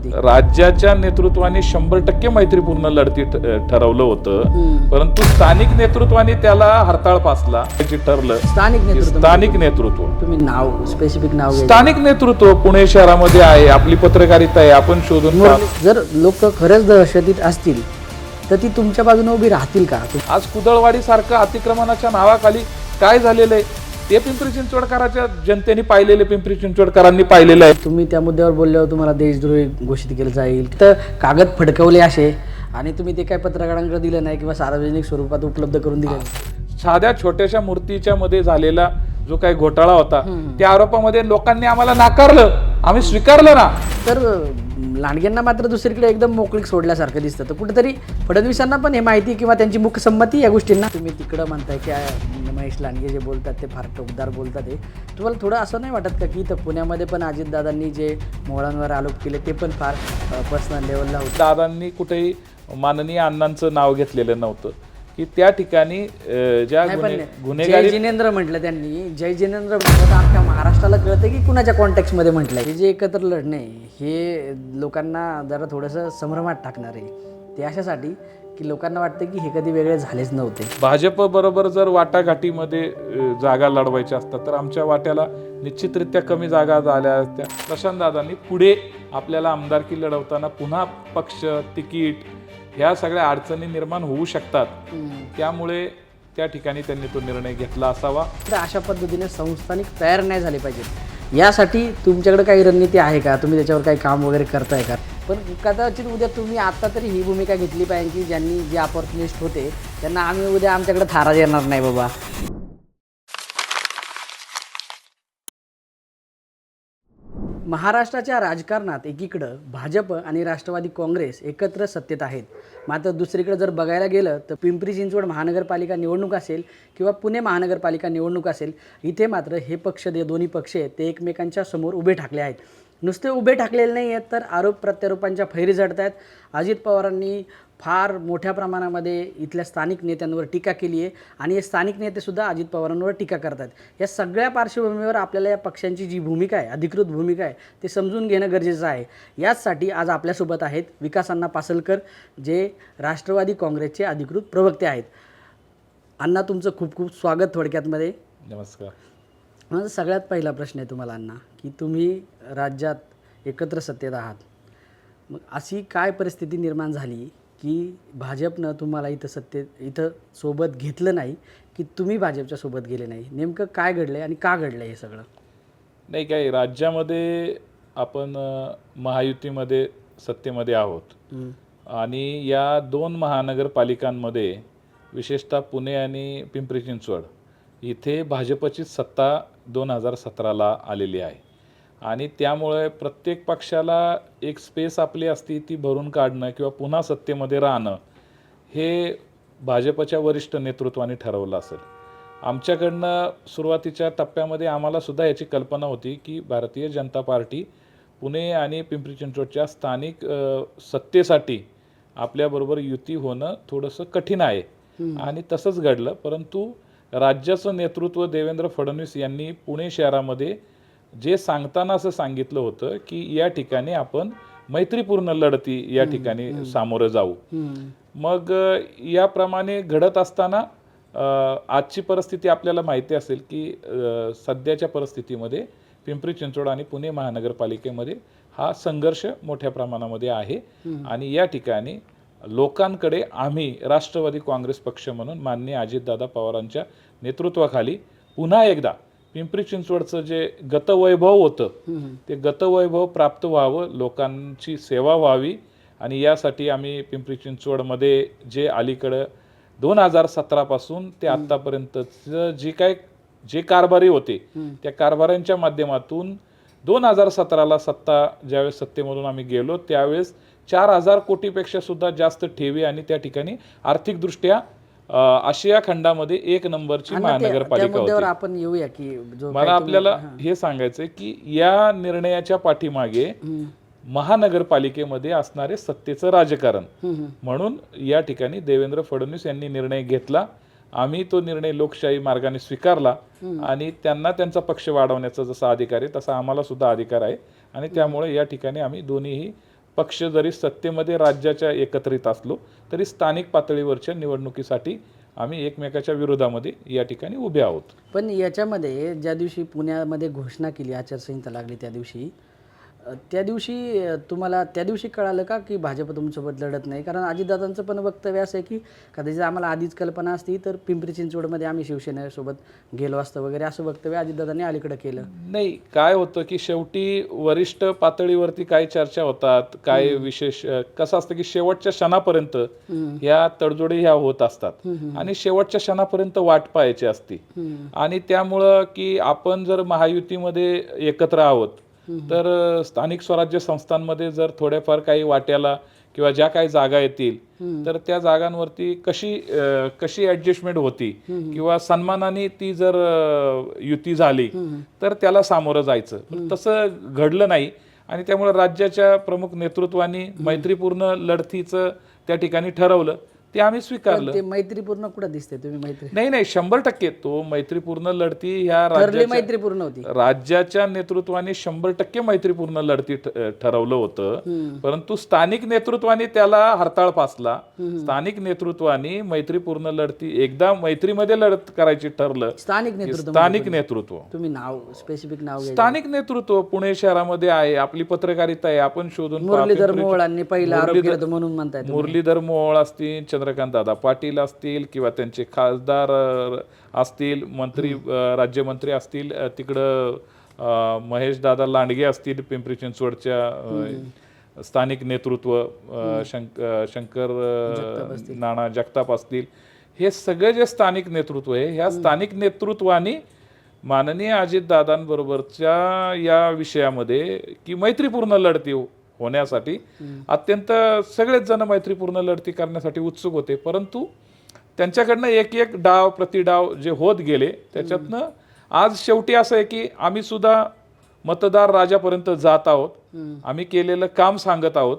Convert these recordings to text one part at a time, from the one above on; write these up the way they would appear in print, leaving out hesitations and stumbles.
नव्हती. राज्याच्या नेतृत्वाने 100% मैत्रीपूर्ण लढती ठरवलं होतं, परंतु स्थानिक नेतृत्वाने त्याला हरताळ पासला ठरलं. स्थानिक नेतृत्व तुम्ही नाव स्पेसिफिक नाव घ्यायचं. स्थानिक नेतृत्व पुणे शहरामध्ये आहे, आपली पत्रकारिता आहे, आपण शोधून जर लोक खरंच दहशतीत असतील तर ती तुमच्या बाजूने उभी राहतील का? आज कुदळवाडी सारखं अतिक्रमणाच्या नावाखाली काय झालेलं आहे ते पिंपरी चिंचवडकरांच्या जनतेने पाहिलेले, पिंपरी चिंचवडकरांनी पाहिलेलं आहे. तुम्ही त्या मुद्द्यावर बोलल्यावर तुम्हाला देशद्रोही घोषित केलं जाईल, तर कागद फडकवले असे आणि तुम्ही ते काय पत्रकारांकडे दिलं नाही किंवा सार्वजनिक स्वरूपात उपलब्ध करून दिले नाही. साध्या छोट्याशा मूर्तीच्या मध्ये झालेला जो काही घोटाळा होता त्या आरोपामध्ये लोकांनी आम्हाला नाकारलं, आम्ही स्वीकारलं ना. तर लांडग्यांना मात्र दुसरीकडे एकदम मोकळीक सोडल्यासारखं दिसतं. तर कुठेतरी फडणवीसांना पण हे माहिती किंवा त्यांची मुख्य संमती या गोष्टींना. तुम्ही तिकडं म्हणताय की महेश लांडगे जे बोलतात ते फार टोकदार बोलतात, हे तुम्हाला थोडं असं नाही वाटत का की इथं पुण्यामध्ये पण अजितदादांनी जे मोहळांवर आरोप केले ते पण फार पर्सनल लेवलला होतं? दादांनी कुठेही माननीय अण्णांचं नाव घेतलेलं नव्हतं की त्या ठिकाणी ज्या गुन्हेगारी. जय जिनेंद्र म्हटलं त्यांनी, जय जिनेंद्र म्हटलं अख्ख्या महाराष्ट्राला कळतं की कुणाच्या कॉन्टॅक्टमध्ये म्हटलं. हे जे एकत्र लढणे हे लोकांना जरा थोडंसं संभ्रमात टाकणार आहे. ते अशासाठी की लोकांना वाटतं की हे कधी वेगळे झालेच नव्हते. भाजप बरोबर जर वाटाघाटीमध्ये जागा लढवायच्या असतात तर आमच्या वाट्याला निश्चितरित्या कमी जागा झाल्या असत्या. प्रशांत दादांनी पुढे आपल्याला आमदारकी लढवताना पुन्हा पक्ष, तिकीट ह्या सगळ्या अडचणी निर्माण होऊ शकतात, त्यामुळे त्या ठिकाणी त्यांनी तो निर्णय घेतला असावा. तर अशा पद्धतीने संस्थानिक तयार नाही झाले पाहिजेत. यासाठी तुमच्याकडे काही रणनीती आहे का? तुम्ही त्याच्यावर काही काम वगैरे करताय का? पण कदाचित उद्या तुम्ही आता तरी ही भूमिका घेतली पाहिजे की ज्यांनी जे ऑपॉर्च्युनिस्ट होते त्यांना आम्ही उद्या आमच्याकडे थारा येणार नाही बाबा. महाराष्ट्राच्या राजकारणात एकीकडं भाजप आणि राष्ट्रवादी काँग्रेस एकत्र सत्तेत आहेत, मात्र दुसरीकडे जर बघायला गेलं तर पिंपरी चिंचवड महानगरपालिका निवडणूक असेल किंवा पुणे महानगरपालिका निवडणूक असेल, इथे मात्र हे पक्ष, दोन्ही पक्ष ते एकमेकांच्या समोर उभे ठाकले आहेत. नुसते उभे ठाकलेले नाही आहेत तर आरोप प्रत्यारोपांच्या फैरी झडत आहेत. अजित पवारांनी फार मोठ्या प्रमाणामध्ये इथल्या स्थानिक नेत्यांवर टीका केली आहे आणि हे स्थानिक नेतेसुद्धा अजित पवारांवर टीका करतात. या सगळ्या पार्श्वभूमीवर आपल्याला या पक्षांची जी भूमिका आहे, अधिकृत भूमिका आहे, ते समजून घेणं गरजेचं आहे. याचसाठी आज आपल्यासोबत आहेत विकास अण्णा पासलकर, जे राष्ट्रवादी काँग्रेसचे अधिकृत प्रवक्ते आहेत. अण्णा, तुमचं खूप खूप स्वागत थोडक्यातमध्ये. नमस्कार. माझा सगळ्यात पहिला प्रश्न आहे तुम्हाला अण्णा, की तुम्ही राज्यात एकत्र सत्तेत आहात, मग अशी काय परिस्थिती निर्माण झाली की भाजपनं तुम्हाला इथं सोबत घेतलं नाही, की तुम्ही भाजपच्या सोबत गेले नाही? नेमकं काय घडलं आहे आणि का घडलं हे सगळं? नाही, काय राज्यामध्ये आपण महायुतीमध्ये सत्तेमध्ये आहोत आणि या दोन महानगरपालिकांमध्ये विशेषतः पुणे आणि पिंपरी चिंचवड इथे भाजपची सत्ता 2017ला आलेली आहे आणि त्यामुळे प्रत्येक पक्षाला एक स्पेस आपली असती ती भरून काढणं किंवा पुन्हा सत्तेमध्ये राहणं हे भाजपच्या वरिष्ठ नेतृत्वाने ठरवलं असेल. आमच्याकडनं सुरुवातीच्या टप्प्यामध्ये आम्हालासुद्धा याची कल्पना होती की भारतीय जनता पार्टी पुणे आणि पिंपरी चिंचवडच्या स्थानिक सत्तेसाठी आपल्याबरोबर युती होणं थोडंसं कठीण आहे आणि तसंच घडलं. परंतु राज्याचं नेतृत्व देवेंद्र फडणवीस यांनी पुणे शहरामध्ये जे सांगताना असं सांगितलं होतं की या ठिकाणी आपण मैत्रीपूर्ण लढती या ठिकाणी सामोरं जाऊ. मग याप्रमाणे घडत असताना आजची परिस्थिती आपल्याला माहिती असेल की सध्याच्या परिस्थितीमध्ये पिंपरी चिंचवड आणि पुणे महानगरपालिकेमध्ये हा संघर्ष मोठ्या प्रमाणामध्ये आहे आणि या ठिकाणी लोकांकडे आम्ही राष्ट्रवादी काँग्रेस पक्ष म्हणून माननीय अजितदादा पवारांच्या नेतृत्वाखाली पुन्हा एकदा पिंपरी चिंचवडचं जे गतवैभव होतं ते गतवैभव प्राप्त व्हावं, लोकांची सेवा व्हावी आणि यासाठी आम्ही पिंपरी चिंचवडमध्ये जे अलीकडं 2017 पासून ते आत्तापर्यंतचं जे कारभारी होते त्या कारभाऱ्यांच्या माध्यमातून 2017ला ज्यावेळेस सत्तेमधून आम्ही गेलो त्यावेळेस 4000 कोटीपेक्षा सुद्धा जास्त ठेवी आणि त्या ठिकाणी आर्थिकदृष्ट्या आशिया खंडामध्ये एक नंबरची महानगरपालिका होती. आपण येऊया की मला आपल्याला हे सांगायचंय की या निर्णयाच्या पाठीमागे महानगरपालिकेमध्ये असणारे सत्तेचं राजकारण म्हणून या ठिकाणी देवेंद्र फडणवीस यांनी निर्णय घेतला. आम्ही तो निर्णय लोकशाही मार्गाने स्वीकारला आणि त्यांना त्यांचा पक्ष वाढवण्याचा जसा अधिकार आहे तसा आम्हाला सुद्धा अधिकार आहे आणि त्यामुळे या ठिकाणी आम्ही दोन्हीही पक्ष जरी सत्तेमध्ये राज्याच्या एकत्रित असलो तरी स्थानिक पातळीवरच्या निवडणुकीसाठी आम्ही एकमेकाच्या विरोधामध्ये या ठिकाणी उभे आहोत. पण याच्यामध्ये ज्या दिवशी पुण्यामध्ये घोषणा केली, आचारसंहिता लागली त्या दिवशी तुम्हाला त्या दिवशी कळालं का की भाजप तुमच्यासोबत लढत नाही? कारण अजितदादांचं पण वक्तव्य असं आहे की कदाचित आम्हाला आधीच कल्पना असती तर पिंपरी चिंचवडमध्ये आम्ही शिवसेनेसोबत गेलो असतं वगैरे, असं वक्तव्य अजितदादांनी अलीकडे केलं. नाही, काय होतं की शेवटी वरिष्ठ पातळीवरती काय चर्चा होतात, काय विशेष कसं असतं की शेवटच्या क्षणापर्यंत ह्या तडजोडी ह्या होत असतात आणि शेवटच्या क्षणापर्यंत वाट पाहायची असती. आणि त्यामुळं की आपण जर महायुतीमध्ये एकत्र आहोत तर स्थानिक स्वराज्य संस्थांमध्ये जर थोड्याफार काही वाट्याला किंवा ज्या काही जागा येतील तर त्या जागांवरती कशी ऍडजस्टमेंट होती किंवा सन्मानाने ती जर युती झाली तर त्याला सामोरं जायचं. पण तसं घडलं नाही आणि त्यामुळे राज्याच्या प्रमुख नेतृत्वाने मैत्रीपूर्ण लढतीचं त्या ठिकाणी ठरवलं, ते आम्ही स्वीकारलं. ते मैत्रीपूर्ण कुठं दिसते? तुम्ही मैत्री नाही 100% तो मैत्रीपूर्ण लढती ह्या ठरली मैत्रीपूर्ण होती. राज्याच्या नेतृत्वाने 100% मैत्रीपूर्ण लढती ठरवलं होतं, परंतु स्थानिक नेतृत्वाने त्याला हरताळ फासला. स्थानिक नेतृत्वाने मैत्रीपूर्ण लढती एकदा मैत्रीमध्ये लढत करायची ठरलं. स्थानिक नेतृत्व तुम्ही नाव स्पेसिफिक नाव स्थानिक नेतृत्व पुणे शहरामध्ये आहे, आपली पत्रकारिता आहे, आपण शोधून मुरलीधर मोहोळांनी पहिला आरोप केला म्हणून म्हणताय. मुरलीधर मोहोळ असतील, चंद्रकांत दादा पाटील असतील किंवा त्यांचे खासदार असतील, मंत्री राज्यमंत्री असतील, तिकडं महेश दादा लांडगे असतील, पिंपरी चिंचवडच्या स्थानिक नेतृत्व शंकर नाना जगताप असतील, हे सगळे जे स्थानिक नेतृत्व आहे ह्या स्थानिक नेतृत्वाने माननीय अजितदादांबरोबरच्या या विषयामध्ये की मैत्रीपूर्ण लढती होण्यासाठी अत्यंत सगळेच जण मैत्रीपूर्ण लढती करण्यासाठी उत्सुक होते. परंतु त्यांच्याकडनं एक डाव प्रतिडाव जे होत गेले त्याच्यातनं आज शेवटी असं आहे की आम्ही सुद्धा मतदार राजापर्यंत जात आहोत, आम्ही केलेलं काम सांगत आहोत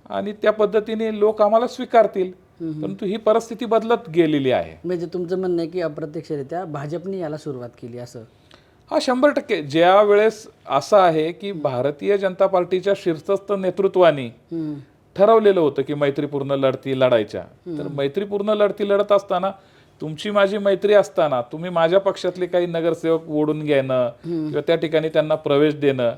आणि त्या पद्धतीने लोक आम्हाला स्वीकारतील. परंतु ही परिस्थिती बदलत गेलेली आहे. म्हणजे तुमचं म्हणणं आहे की अप्रत्यक्षरित्या भाजपने याला सुरुवात केली असं? हा 100%. ज्या वेळेस असं आहे की भारतीय जनता पार्टीच्या शीर्षस्थ नेतृत्वाने ठरवलेलं होतं की मैत्रीपूर्ण लढती लढायच्या, तर मैत्रीपूर्ण लढती लढत असताना तुमची माझी मैत्री असताना तुम्ही माझ्या पक्षातले काही नगरसेवक ओढून घेणं किंवा त्या ठिकाणी त्यांना प्रवेश देणं,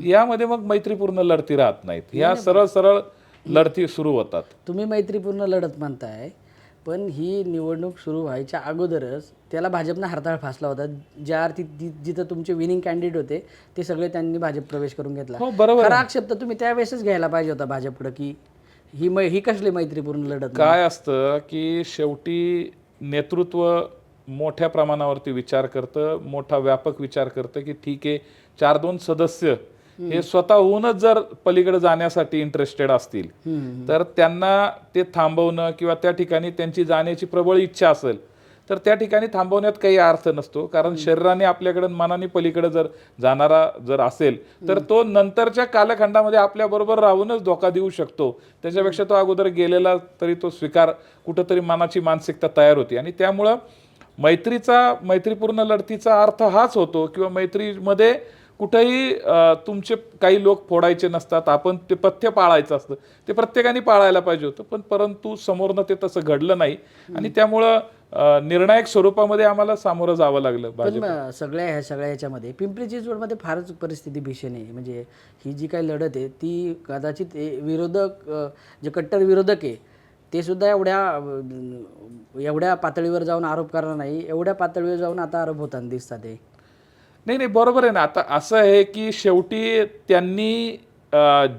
यामध्ये मग मैत्रीपूर्ण लढती राहत नाहीत, ह्या सरळ लढती सुरू होतात. तुम्ही मैत्रीपूर्ण लढत म्हणताय, पण ही निवडणूक सुरू व्हायच्या अगोदरच त्याला भाजपनं हरताळ फासला होता. ज्या अर्थी जिथं तुमचे विनिंग कॅन्डिडेट होते ते सगळे त्यांनी भाजप प्रवेश करून घेतला. हो, बरोबर. खरा आक्षेप तर तुम्ही त्यावेळेसच घ्यायला पाहिजे होता भाजपकडे की ही कसली मैत्रीपूर्ण लढत. काय असतं की शेवटी नेतृत्व मोठ्या प्रमाणावरती विचार करतं, मोठा व्यापक विचार करतं की ठीक आहे 4-2 सदस्य हे स्वतःहूनच जर पलीकडे जाण्यासाठी इंटरेस्टेड असतील तर त्यांना ते थांबवणं किंवा त्या ठिकाणी त्यांची जाण्याची प्रबळ इच्छा असेल तर त्या ठिकाणी थांबवण्यात काही अर्थ नसतो. कारण शरीराने आपल्याकडे मनाने पलीकडे जर जाणारा जर असेल तर तो नंतरच्या कालखंडामध्ये आपल्याबरोबर राहूनच धोका देऊ शकतो. त्याच्यापेक्षा तो अगोदर गेलेला तरी तो स्वीकार कुठंतरी मनाची मानसिकता तयार होती. आणि त्यामुळं मैत्रीपूर्ण लढतीचा अर्थ हाच होतो किंवा मैत्रीमध्ये कुठेही तुमचे काही लोक फोडायचे नसतात, आपण ते पथ्य पाळायचं असतं, ते प्रत्येकाने पाळायला पाहिजे होतं. परंतु समोरनं ते तसं घडलं नाही आणि त्यामुळं निर्णायक स्वरूपामध्ये आम्हाला सामोरं जावं लागलं. पण सगळ्या ह्याच्यामध्ये पिंपरी चिंचवडमध्ये फारच परिस्थिती भीषण आहे. म्हणजे ही जी काही लढत आहे ती कदाचित विरोधक जे कट्टर विरोधक आहे ते सुद्धा एवढ्या पातळीवर जाऊन आरोप करणार नाही, एवढ्या पातळीवर जाऊन आता आरोप होताना दिसतात. नाही बरोबर आहे ना. आता असं आहे की शेवटी त्यांनी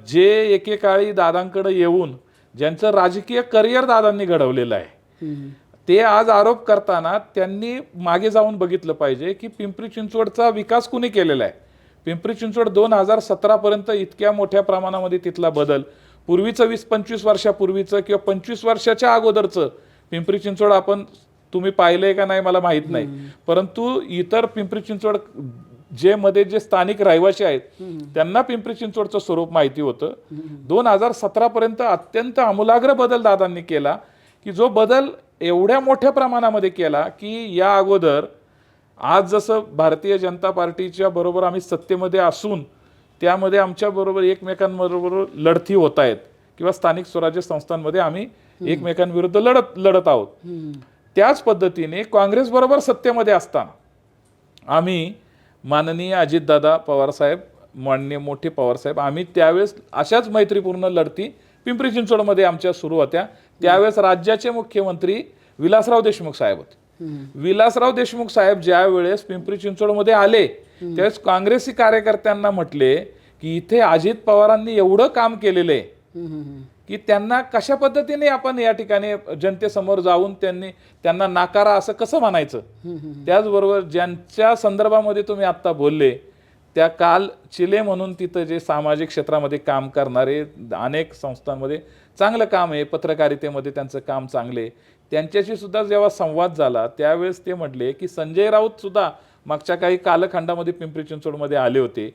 जे एकेकाळी दादांकडे येऊन ज्यांचं राजकीय करिअर दादांनी घडवलेलं आहे ते आज आरोप करताना त्यांनी मागे जाऊन बघितलं पाहिजे की पिंपरी चिंचवडचा विकास कुणी केलेला आहे. पिंपरी चिंचवड 2017 पर्यंत इतक्या मोठ्या प्रमाणामध्ये तिथला बदल, पूर्वीचं 20-25 वर्षापूर्वीचं किंवा 25 वर्षाच्या अगोदरचं पिंपरी चिंचवड तुम्ही पाहिलंय का नाही मला माहित नाही, परंतु इतर पिंपरी चिंचवड जे स्थानिक रहिवासी आहेत त्यांना पिंपरी चिंचवडचं स्वरूप माहिती होतं. 2017 पर्यंत अत्यंत आमूलाग्र बदल दादांनी केला की जो बदल एवढ्या मोठ्या प्रमाणामध्ये केला की या अगोदर आज जसं भारतीय जनता पार्टीच्या बरोबर आम्ही सत्तेमध्ये असून त्यामध्ये आमच्याबरोबर एकमेकांबरोबर लढती होत आहेत किंवा स्थानिक स्वराज्य संस्थांमध्ये आम्ही एकमेकांविरुद्ध लढत आहोत. त्याच पद्धतीने काँग्रेसबरोबर सत्तेमध्ये असताना आम्ही माननीय अजितदादा पवारसाहेब, माननीय मोठे पवारसाहेब, आम्ही त्यावेळेस अशाच मैत्रीपूर्ण लढती पिंपरी चिंचवडमध्ये आमच्या सुरू होत्या. त्यावेळेस राज्याचे मुख्यमंत्री विलासराव देशमुख साहेब होते. विलासराव देशमुख साहेब ज्या वेळेस पिंपरी चिंचवडमध्ये आले त्यावेळेस काँग्रेसी कार्यकर्त्यांना म्हटले की इथे अजित पवारांनी एवढं काम केलेलं आहे की त्यांना कशा पद्धतीने आपण या ठिकाणी जनतेसमोर जाऊन त्यांना नाकारा असं कसं म्हणायचं. त्याचबरोबर ज्यांच्या संदर्भामध्ये तुम्ही आत्ता बोलले त्या काल चिले म्हणून तिथं जे सामाजिक क्षेत्रामध्ये काम करणारे अनेक संस्थांमध्ये चांगलं काम आहे, पत्रकारितेमध्ये त्यांचं काम चांगले, त्यांच्याशी सुद्धा जेव्हा संवाद झाला त्यावेळेस ते म्हटले की संजय राऊत सुद्धा मागच्या काही कालखंडामध्ये पिंपरी चिंचवडमध्ये आले होते.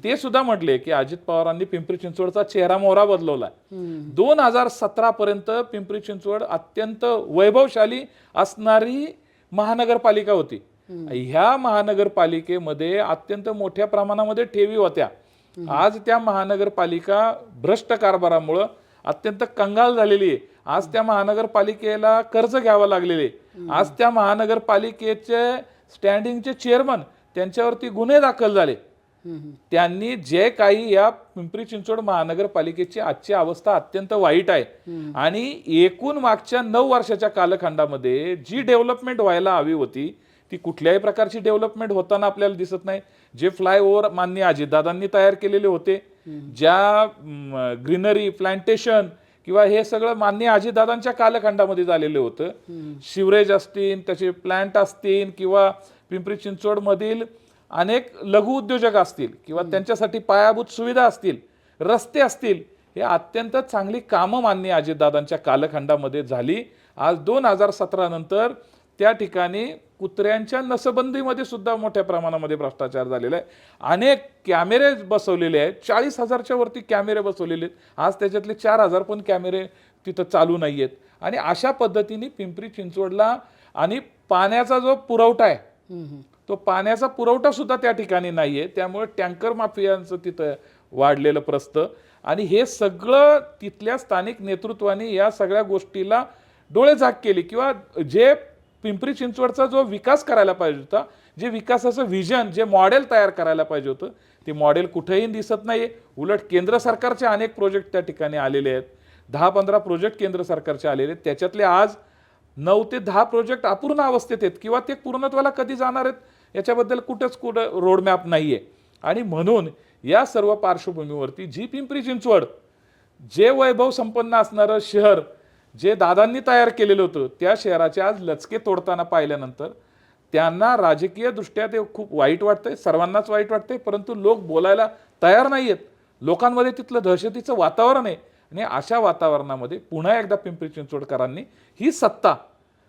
ते सुद्धा म्हटले की अजित पवारांनी पिंपरी चिंचवडचा चेहरा मोहरा बदलवला. 2017 पर्यंत पिंपरी चिंचवड अत्यंत वैभवशाली असणारी महानगरपालिका होती. ह्या महानगरपालिकेमध्ये अत्यंत मोठ्या प्रमाणामध्ये ठेवी होत्या. आज त्या महानगरपालिका भ्रष्ट कारभारामुळं अत्यंत कंगाल झालेली आहे. आज त्या महानगरपालिकेला कर्ज घ्यावं लागलेले. आज त्या महानगरपालिकेचे स्टँडिंगचे चेअरमन त्यांच्यावरती गुन्हे दाखल झाले. त्यांनी जे काही या पिंपरी चिंचवड महानगरपालिकेची आजची अवस्था अत्यंत वाईट आहे. आणि एकूण मागच्या 9 वर्षाच्या कालखंडामध्ये जी डेव्हलपमेंट व्हायला हवी होती ती कुठल्याही प्रकारची डेव्हलपमेंट होताना आपल्याला दिसत नाही. जे फ्लायओव्हर माननीय अजितदादांनी तयार केलेले होते, ज्या ग्रीनरी प्लांटेशन किंवा हे सगळं माननीय अजितदादांच्या कालखंडामध्ये झालेलं होतं. शिवरेज असतील, त्याचे प्लांट असतील किंवा पिंपरी चिंचवडमधील अनेक लघु उद्योजक असतील किंवा त्यांच्यासाठी पायाभूत सुविधा असतील, रस्ते असतील, हे अत्यंत चांगली कामं माननीय अजितदादांच्या कालखंडामध्ये झाली. आज 2017 नंतर त्या ठिकाणी कुत्र्यांच्या नसबंदीमध्ये सुद्धा मोठ्या प्रमाणामध्ये भ्रष्टाचार झालेला आहे. अनेक कॅमेरे बसवलेले आहेत, 40,000च्या वरती कॅमेरे बसवलेले आहेत. आज त्याच्यातले 4,000 पण कॅमेरे तिथं चालू नाही आहेत. आणि अशा पद्धतीने पिंपरी चिंचवडला आणि पाण्याचा जो पुरवठा आहे तो पाण्याचा पुरवठा सुद्धा त्या ठिकाणी नाही आहे. त्यामुळे टँकर माफियांचं तिथं वाढलेलं प्रस्त आणि हे सगळं तिथल्या स्थानिक नेतृत्वाने या सगळ्या गोष्टीला डोळेझाक केली किंवा जे पिंपरी चिंचवडचा जो विकास करायला पाहिजे होता, जे विकासाचं व्हिजन, जे मॉडेल तयार करायला पाहिजे होतं, ते मॉडेल कुठेही दिसत नाही. उलट केंद्र सरकारचे अनेक प्रोजेक्ट त्या ठिकाणी आलेले आहेत. 10-15 प्रोजेक्ट केंद्र सरकारचे आलेले आहेत. त्याच्यातले आज 9 ते 10 प्रोजेक्ट अपूर्ण अवस्थेत आहेत किंवा ते पूर्णत्वाला कधी जाणार आहेत याच्याबद्दल कुठं रोडमॅप नाही आहे. आणि म्हणून या सर्व पार्श्वभूमीवरती जी पिंपरी चिंचवड जे वैभव संपन्न असणारं शहर जे दादांनी तयार केलेलं होतं त्या शहराचे आज लचके तोडताना पाहिल्यानंतर त्यांना राजकीय दृष्ट्या ते खूप वाईट वाटतंय, सर्वांनाच वाईट वाटतंय. परंतु लोक बोलायला तयार नाही आहेत. लोकांमध्ये तिथलं दहशतीचं वातावरण आहे. आणि अशा वातावरणामध्ये पुन्हा एकदा पिंपरी चिंचवडकरांनी ही सत्ता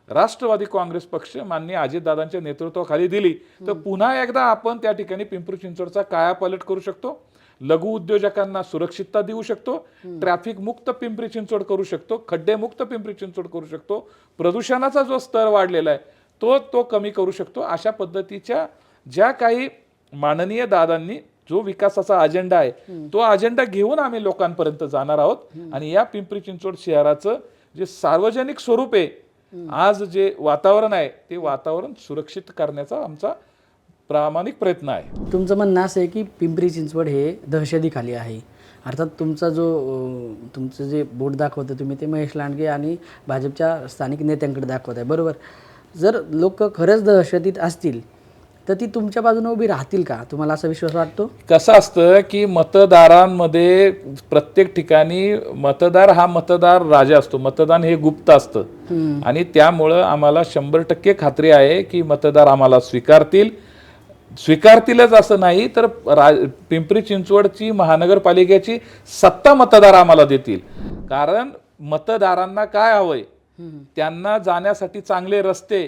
राष्ट्रवादी काँग्रेस पक्ष माननीय अजितदादांच्या नेतृत्वाखाली दिली तर पुन्हा एकदा आपण त्या ठिकाणी पिंपरी चिंचवडचा कायापालट करू शकतो. लघु उद्योजकांना सुरक्षितता देऊ शकतो, ट्रॅफिक मुक्त पिंपरी चिंचवड करू शकतो, खड्डे मुक्त पिंपरी चिंचवड करू शकतो, प्रदूषणाचा जो स्तर वाढलेला आहे तो कमी करू शकतो. अशा पद्धतीच्या ज्या काही माननीय दादांनी जो विकासाचा अजेंडा आहे तो अजेंडा घेऊन आम्ही लोकांपर्यंत जाणार आहोत. आणि या पिंपरी चिंचवड शहराचं जे सार्वजनिक स्वरूप आहे, आज जे वातावरण आहे ते वातावरण सुरक्षित करण्याचा आमचा प्रामाणिक प्रयत्न आहे. तुमचं म्हणणं असं आहे की पिंपरी चिंचवड हे दहशतीखाली आहे. अर्थात तुमचा जो तुमचं जे बोट दाखवतं तुम्ही ते महेश लांडगे आणि भाजपच्या स्थानिक नेत्यांकडे दाखवत आहे, बरोबर. जर लोक खरंच दहशतीत असतील तर ती तुमच्या बाजूने उभी राहतील का? तुम्हाला असा विश्वास वाटतो? कसं असतं की मतदारांमध्ये प्रत्येक ठिकाणी मतदार हा मतदार राजा असतो. मतदान हे गुप्त असतं आणि त्यामुळं आम्हाला 100% खात्री आहे की मतदार आम्हाला स्वीकारतीलच असं नाही तर पिंपरी चिंचवडची महानगरपालिकेची सत्ता मतदार आम्हाला देतील. कारण मतदारांना काय हवंय, त्यांना जाण्यासाठी चांगले रस्ते,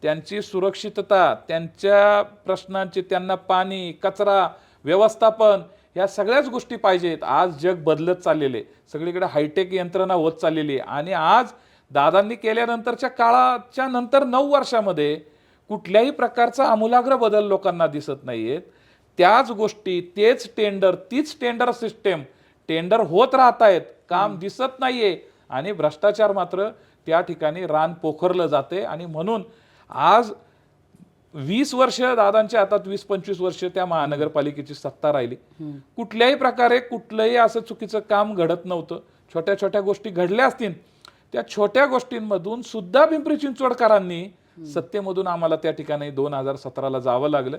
त्यांची सुरक्षितता, त्यांच्या प्रश्नांची, त्यांना पाणी, कचरा व्यवस्थापन, ह्या सगळ्याच गोष्टी पाहिजेत. आज जग बदलत चाललेले, सगळीकडे हायटेक यंत्रणा होत चाललेली आहे. आणि आज दादांनी केल्यानंतरच्या काळाच्या नंतर 9 वर्षामध्ये कुठल्याही प्रकारचा आमूलाग्र बदल लोकांना दिसत नाहीयेत. त्याच गोष्टी, तेच टेंडर, तीच टेंडर सिस्टेम, टेंडर होत राहत आहेत, काम दिसत नाहीये आणि भ्रष्टाचार मात्र त्या ठिकाणी रान पोखरलं जाते. आणि म्हणून आज 20 वर्ष दादांच्या हातात, 20-25 वर्ष त्या महानगरपालिकेची सत्ता राहिली. कुठल्याही प्रकारे कुठलंही असं चुकीचं काम घडत नव्हतं. छोट्या छोट्या गोष्टी घडल्या असतील, त्या छोट्या गोष्टींमधून सुद्धा पिंपरी चिंचवडकरांनी सत्तेमधून आम्हाला त्या ठिकाणी 2017ला जावं लागलं.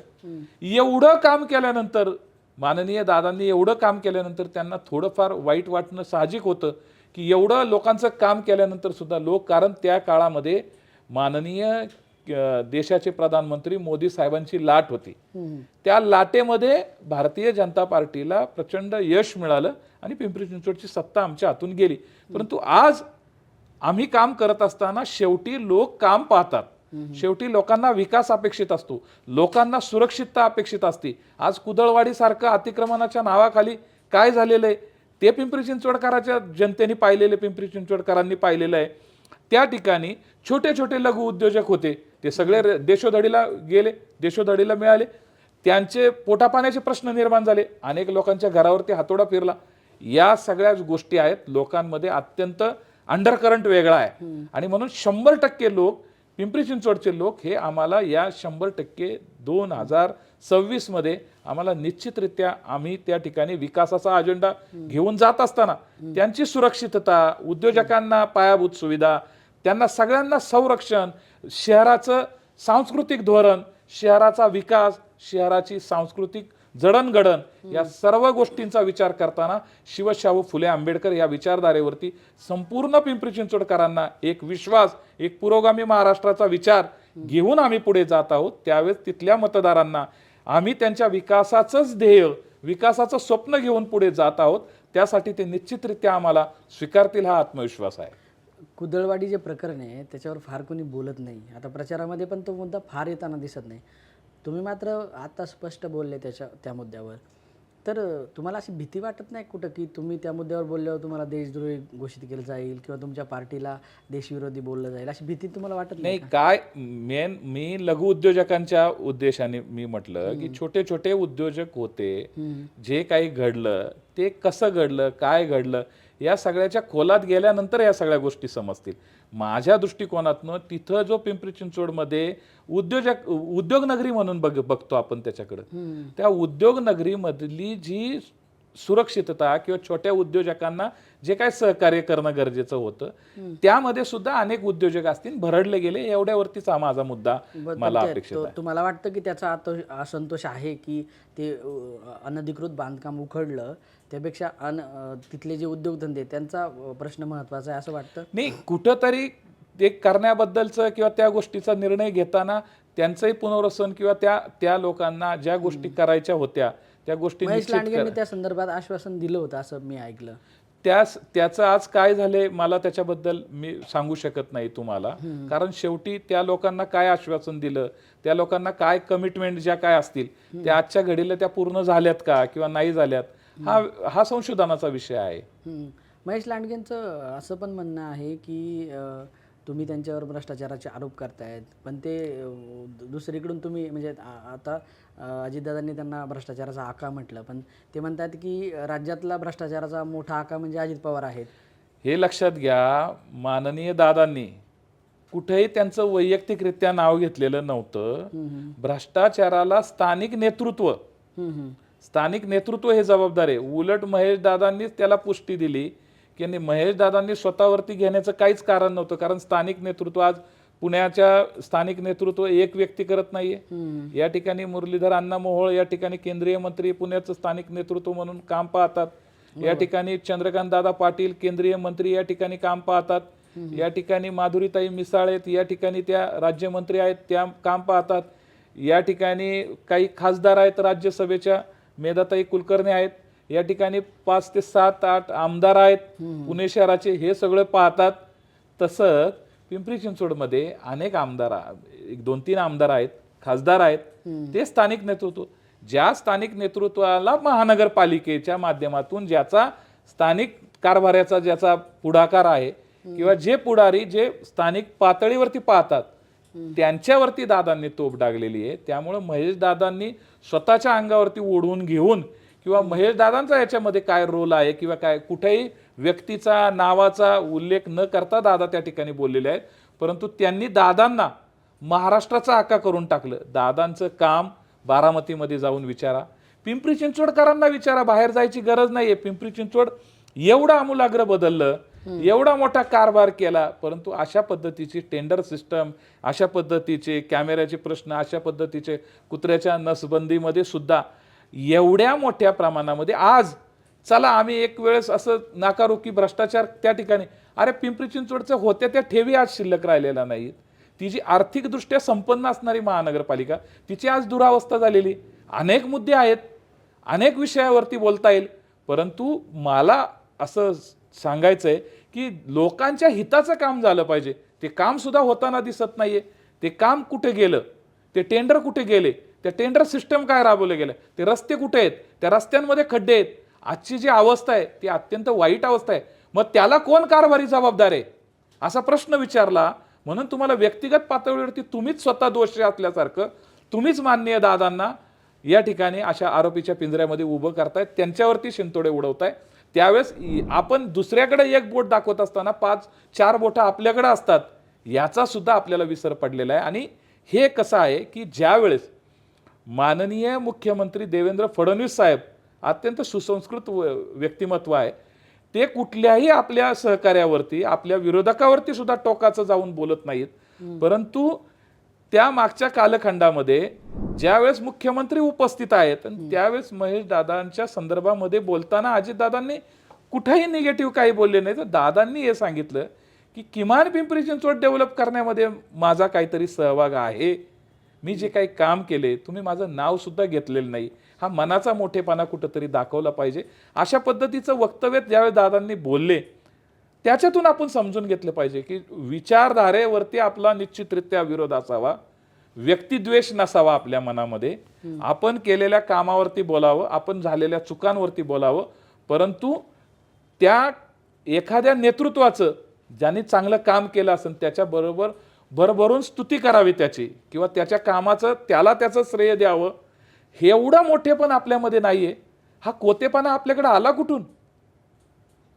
एवढं काम केल्यानंतर, माननीय दादांनी एवढं काम केल्यानंतर त्यांना थोडंफार वाईट वाटणं साहजिक होतं की एवढं लोकांचं काम केल्यानंतर सुद्धा लोक, कारण त्या काळामध्ये माननीय देशाचे प्रधानमंत्री मोदी साहेबांची लाट होती. त्या लाटेमध्ये भारतीय जनता पार्टीला प्रचंड यश मिळालं आणि पिंपरी चिंचवडची सत्ता आमच्या हातून गेली. परंतु आज आम्ही काम करत असताना शेवटी लोक काम पाहतात. शेवटी लोकांना विकास अपेक्षित असतो, लोकांना सुरक्षितता अपेक्षित असते. आज कुदळवाडी सारखं अतिक्रमणाच्या नावाखाली काय झालेलं आहे ते पिंपरी चिंचवडकरांच्या जनतेने पाहिलेले, पिंपरी चिंचवडकरांनी पाहिलेलं आहे. त्या ठिकाणी छोटे छोटे लघु उद्योजक होते, ते सगळे देशोधडीला गेले, देशोधडीला मिळाले. त्यांचे पोटापाण्याचे प्रश्न निर्माण झाले, अनेक लोकांच्या घरावरती हातोडा फिरला. या सगळ्या गोष्टी आहेत. लोकांमध्ये अत्यंत अंडरकरंट वेगळा आहे आणि म्हणून 100% लोक, पिंपरी चिंचवडचे लोक हे आम्हाला या 100% 2026 मध्ये आम्हाला निश्चितरित्या, आम्ही त्या ठिकाणी विकासाचा अजेंडा घेऊन जात असताना त्यांची सुरक्षितता, उद्योजकांना पायाभूत सुविधा, त्यांना सगळ्यांना संरक्षण, शहराचं सांस्कृतिक धोरण, शहराचा विकास, शहराची सांस्कृतिक जडणघडण, या सर्व गोष्टींचा विचार करताना शिवशाहू फुले आंबेडकर या विचारधारेवरती संपूर्ण पिंपरी चिंचवडकरांना एक विश्वास, एक पुरोगामी महाराष्ट्राचा विचार घेऊन आम्ही पुढे जात आहोत. त्यावेळेस तिथल्या मतदारांना आम्ही त्यांच्या विकासाचंच ध्येय, विकासाचं स्वप्न घेऊन पुढे जात आहोत. त्यासाठी ते निश्चितरित्या आम्हाला स्वीकारतील हा आत्मविश्वास आहे. कुदळवाडी जे प्रकरण आहे त्याच्यावर फार कोणी बोलत नाही. आता प्रचारामध्ये पण तो मुद्दा फार येताना दिसत नाही. तुम्ही मात्र आता स्पष्ट बोलले त्या मुद्द्यावर. तर तुम्हाला अशी भीती वाटत नाही कुठं की तुम्ही त्या मुद्द्यावर बोलल्यावर तुम्हाला देशद्रोही घोषित केलं जाईल किंवा तुमच्या पार्टीला देशविरोधी बोललं जाईल, अशी भीती तुम्हाला वाटत नाही? काय मी लघु उद्योजकांच्या उद्देशाने मी म्हटलं की छोटे छोटे उद्योजक होते, जे काही घडलं ते कसं घडलं, काय घडलं, या सगळ्याच्या खोलात गेल्यानंतर या सगळ्या गोष्टी समजतील. माझ्या दृष्टिकोनातनं तिथं जो पिंपरी चिंचवडमध्ये उद्योगनगरी म्हणून बघतो आपण त्याच्याकडं, त्या उद्योगनगरीमधली जी सुरक्षितता किंवा छोट्या उद्योजकांना जे काय सहकार्य करणं गरजेचं होतं, त्यामध्ये सुद्धा अनेक उद्योजक असतील भरडले गेले. एवढ्यावरतीच हा माझा मुद्दा मला अपेक्षित आहे. तुम्हाला वाटतं की त्याचा असंतोष आहे की ते अनधिकृत बांधकाम उखडलं त्यापेक्षा तिथले जे उद्योगधंदे त्यांचा प्रश्न महत्वाचा आहे असं वाटतं? नाही, कुठंतरी ते करण्याबद्दलचं किंवा त्या गोष्टीचा निर्णय घेताना त्यांचंही पुनर्वसन किंवा त्या लोकांना ज्या गोष्टी करायच्या होत्या त्या गोष्टी महेश लांडगेंनी त्या संदर्भात आश्वासन दिलं होतं असं मी ऐकलं. त्याचं आज काय झाले मला त्याच्याबद्दल मी सांगू शकत नाही तुम्हाला, कारण शेवटी त्या लोकांना काय आश्वासन दिलं, त्या लोकांना काय कमिटमेंट ज्या काय असतील त्या आजच्या घडीला त्या पूर्ण झाल्यात का किंवा नाही झाल्यात, हा संशोधनाचा विषय आहे. महेश लांडगेंचं असं पण म्हणणं आहे की तुम्ही त्यांच्यावर भ्रष्टाचाराचे आरोप करतायत, पण ते दुसरीकडून तुम्ही म्हणजे आता अजितदादांनी त्यांना भ्रष्टाचाराचा आका म्हटलं, पण ते म्हणतात की राज्यातला भ्रष्टाचाराचा मोठा आका म्हणजे अजित पवार आहेत. हे लक्षात घ्या, माननीय दादांनी कुठेही त्यांचं वैयक्तिकरित्या नाव घेतलेलं नव्हतं. भ्रष्टाचाराला स्थानिक नेतृत्व हे जबाबदार आहे. उलट महेश दादांनीच त्याला पुष्टी दिली की महेश दादांनी स्वतःवरती घेण्याचं काहीच कारण नव्हतं, कारण स्थानिक नेतृत्व, आज पुण्याच्या स्थानिक नेतृत्व एक व्यक्ती करत नाहीये. या ठिकाणी मुरलीधर अण्णा मोहोळ या ठिकाणी केंद्रीय मंत्री पुण्याचं स्थानिक नेतृत्व म्हणून काम पाहतात. या ठिकाणी चंद्रकांत दादा पाटील केंद्रीय मंत्री या ठिकाणी काम पाहतात. या ठिकाणी माधुरीताई मिसाळ आहेत, या ठिकाणी त्या राज्यमंत्री आहेत, त्या काम पाहतात. या ठिकाणी काही खासदार आहेत, राज्यसभेच्या मेधाताई कुलकर्णी आहेत. या ठिकाणी 5 ते 7, 8 आमदार आहेत पुणे शहराचे, हे सगळं पाहतात. तसंच पिंपरी चिंचवडमध्ये अनेक आमदार, 1-2-3 आमदार आहेत, खासदार आहेत, ते स्थानिक नेतृत्व. ज्या स्थानिक नेतृत्वाला महानगरपालिकेच्या माध्यमातून ज्याचा स्थानिक कारभाराचा ज्याचा पुढाकार आहे किंवा जे पुढारी जे स्थानिक पातळीवरती पाहतात त्यांच्यावरती दादांनी तोफ डागलेली आहे. त्यामुळे महेश दादांनी स्वतःच्या अंगावरती ओढवून घेऊन किंवा महेश दादांचा याच्यामध्ये काय रोल आहे किंवा काय कुठेही व्यक्तीचा नावाचा उल्लेख न करता दादा त्या ठिकाणी बोललेले आहेत, परंतु त्यांनी दादांना महाराष्ट्राचा आका करून टाकलं. दादांचं काम बारामतीमध्ये जाऊन विचारा, पिंपरी चिंचवडकरांना विचारा, बाहेर जायची गरज नाहीये. पिंपरी चिंचवड एवढं आमूलाग्र बदललं, एवढा मोठा कारभार केला, परंतु अशा पद्धतीची टेंडर सिस्टम, अशा पद्धतीचे कॅमेऱ्याचे प्रश्न, अशा पद्धतीचे कुत्र्याच्या नसबंदीमध्ये सुद्धा एवढ्या मोठ्या प्रमाणामध्ये आज चला आम्ही एक वेळेस असं नाकारू की भ्रष्टाचार त्या ठिकाणी, अरे पिंपरी चिंचवडच्या होत्या त्या ठेवी आज शिल्लक राहिलेल्या नाहीत. ती जी आर्थिकदृष्ट्या संपन्न असणारी महानगरपालिका, तिची आज दुरावस्था झालेली. अनेक मुद्दे आहेत, अनेक विषयावरती बोलता येईल, परंतु मला असं सांगायचं आहे की लोकांच्या हिताचं काम झालं पाहिजे. ते काम सुद्धा होताना दिसत नाहीये. ते काम कुठे गेलं, ते टेंडर कुठे गेले, त्या टेंडर सिस्टम काय राबवले गेले, ते रस्ते कुठे आहेत, त्या रस्त्यांमध्ये खड्डे आहेत. आजची जी अवस्था आहे ती अत्यंत वाईट अवस्था आहे. मग त्याला कोण कारभारी जबाबदार आहे असा प्रश्न विचारला. म्हणून तुम्हाला व्यक्तिगत पातळीवरती तुम्हीच स्वतः दोषी असल्यासारखं तुम्हीच माननीय दादांना या ठिकाणी अशा आरोपीच्या पिंजऱ्यामध्ये उभं करतायत, त्यांच्यावरती शिंतोडे उडवताय. त्यावेळेस आपण दुसऱ्याकडे एक बोट दाखवत असताना 5-4 बोटं आपल्याकडे असतात, याचा सुद्धा आपल्याला विसर पडलेला आहे. आणि हे कसं आहे की ज्यावेळेस माननीय मुख्यमंत्री देवेंद्र फडणवीस साहेब अत्यंत सुसंस्कृत व्यक्तिमत्व आहे, ते कुठल्याही आपल्या सहकार्यावरती, आपल्या विरोधकावरती सुद्धा टोकाचं जाऊन बोलत नाहीत. परंतु त्या मागच्या कालखंडामध्ये ज्यावेळेस मुख्यमंत्री उपस्थित आहेत आणि त्यावेळेस महेश दादांच्या संदर्भामध्ये बोलताना अजितदादांनी कुठेही निगेटिव्ह काही बोलले नाही. तर दादांनी हे सांगितलं की किमान पिंपरी चिंचवड डेव्हलप करण्यामध्ये माझा काहीतरी सहभाग आहे. मी जे काही काम केले, तुम्ही माझं नाव सुद्धा घेतलेलं नाही. हा मनाचा मोठेपणा कुठंतरी दाखवला पाहिजे. अशा पद्धतीचं वक्तव्य ज्यावेळेस दादांनी बोलले, त्याच्यातून आपण समजून घेतलं पाहिजे की विचारधारेवरती आपला निश्चितरित्या विरोध असावा, व्यक्तिद्वेष नसावा आपल्या मनामध्ये. आपण केलेल्या कामावरती बोलावं, आपण झालेल्या चुकांवरती बोलावं, परंतु त्या एखाद्या नेतृत्वाचं ज्यांनी चांगलं काम केलं असेल त्याच्याबरोबर भरभरून स्तुती करावी त्याची, किंवा त्याच्या कामाचं त्याला त्याचं श्रेय द्यावं. हे एवढा मोठेपण आपल्यामध्ये नाहीये. हा कोतेपणा आपल्याकडे आला कुठून?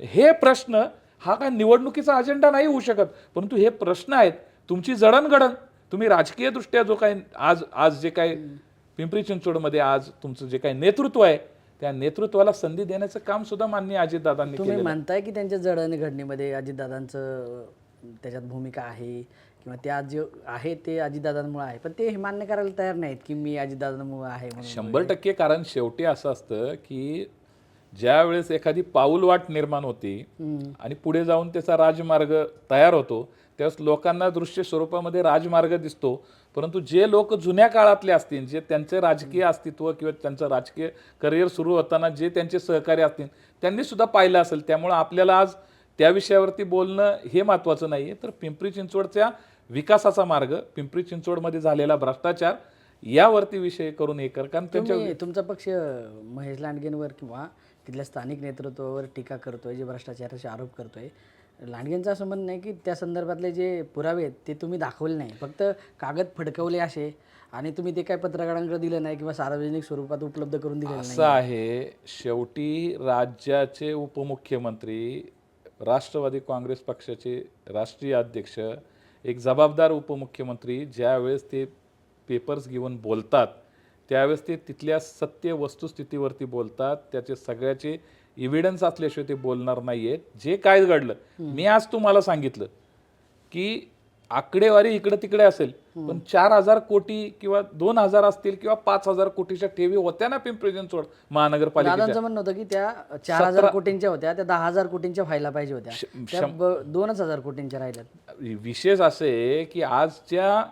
हे प्रश्न हा काय निवडणुकीचा अजेंडा नाही होऊ शकत, परंतु हे प्रश्न आहेत. तुमची जडणघडण, तुम्ही राजकीय दृष्ट्या जो काही आज जे काही पिंपरी चिंचवडमध्ये आज तुमचं जे काही नेतृत्व आहे, त्या नेतृत्वाला संधी देण्याचं काम सुद्धा माननीय अजितदादांनी केलं. तुम्ही म्हणताय की त्यांच्या जडणघडणीमध्ये अजितदादांचं त्याच्यात भूमिका आहे किंवा ते आज जे आहे ते अजितदादांमुळे आहे, पण ते हे मान्य करायला तयार नाहीत की मी अजितदादांमुळे आहे म्हणून. 100% कारण शेवटी असं असतं की ज्या वेळेस एखादी पाऊलवाट निर्माण होती आणि पुढे जाऊन त्याचा राजमार्ग तयार होतो, त्यावेळेस लोकांना दृश्य स्वरूपामध्ये राजमार्ग दिसतो. परंतु जे लोक जुन्या काळातले असतील, जे त्यांचे राजकीय अस्तित्व किंवा त्यांचं राजकीय करिअर सुरू होताना जे त्यांचे सहकारी असतील, त्यांनी सुद्धा पाहिलं असेल. त्यामुळे आपल्याला आज त्या विषयावरती बोलणं हे महत्त्वाचं नाही आहे. तर पिंपरी चिंचवडच्या विकासाचा मार्ग, पिंपरी चिंचवडमध्ये झालेला भ्रष्टाचार यावरती विषय करून हे कर. कारण तुमचा पक्ष महेश लांडगेंवर किंवा तिथल्या स्थानिक नेतृत्वावर टीका करतोय, जे भ्रष्टाचाराचे आरोप करतोय. लांडगेंचं असं म्हणणं आहे की त्या संदर्भातले जे पुरावे आहेत ते तुम्ही दाखवले नाही, फक्त कागद फडकवले असे, आणि तुम्ही ते काय पत्रकारांकडे दिलं नाही किंवा सार्वजनिक स्वरूपात उपलब्ध करून दिलेलं नाही. असं आहे, शेवटी राज्याचे उपमुख्यमंत्री, राष्ट्रवादी काँग्रेस पक्षाचे राष्ट्रीय अध्यक्ष, एक जबाबदार उपमुख्यमंत्री ज्यावेळेस ते पेपर्स घेऊन बोलतात त्यावेळेस ते तिथल्या सत्य वस्तुस्थितीवरती बोलतात. त्याचे सगळ्याचे एव्हिडन्स असल्याशिवाय ते बोलणार नाहीयेत. जे काय घडलं, मी आज तुम्हाला सांगितलं की आकडेवारी इकडे तिकडे असेल, पण 4,000 कोटी किंवा 2,000 असतील किंवा 5,000 कोटीच्या ठेवी होत्या ना पिंपरी चिंचवड महानगरपालिकेच्या. दादांचं म्हणणं होतं की त्या 4,000 कोटींच्या होत्या, त्या 10,000 कोटींच्या व्हायला पाहिजे होत्या, त्या 2,000 कोटींच्या राहिल्यात. विशेष असे की आजच्या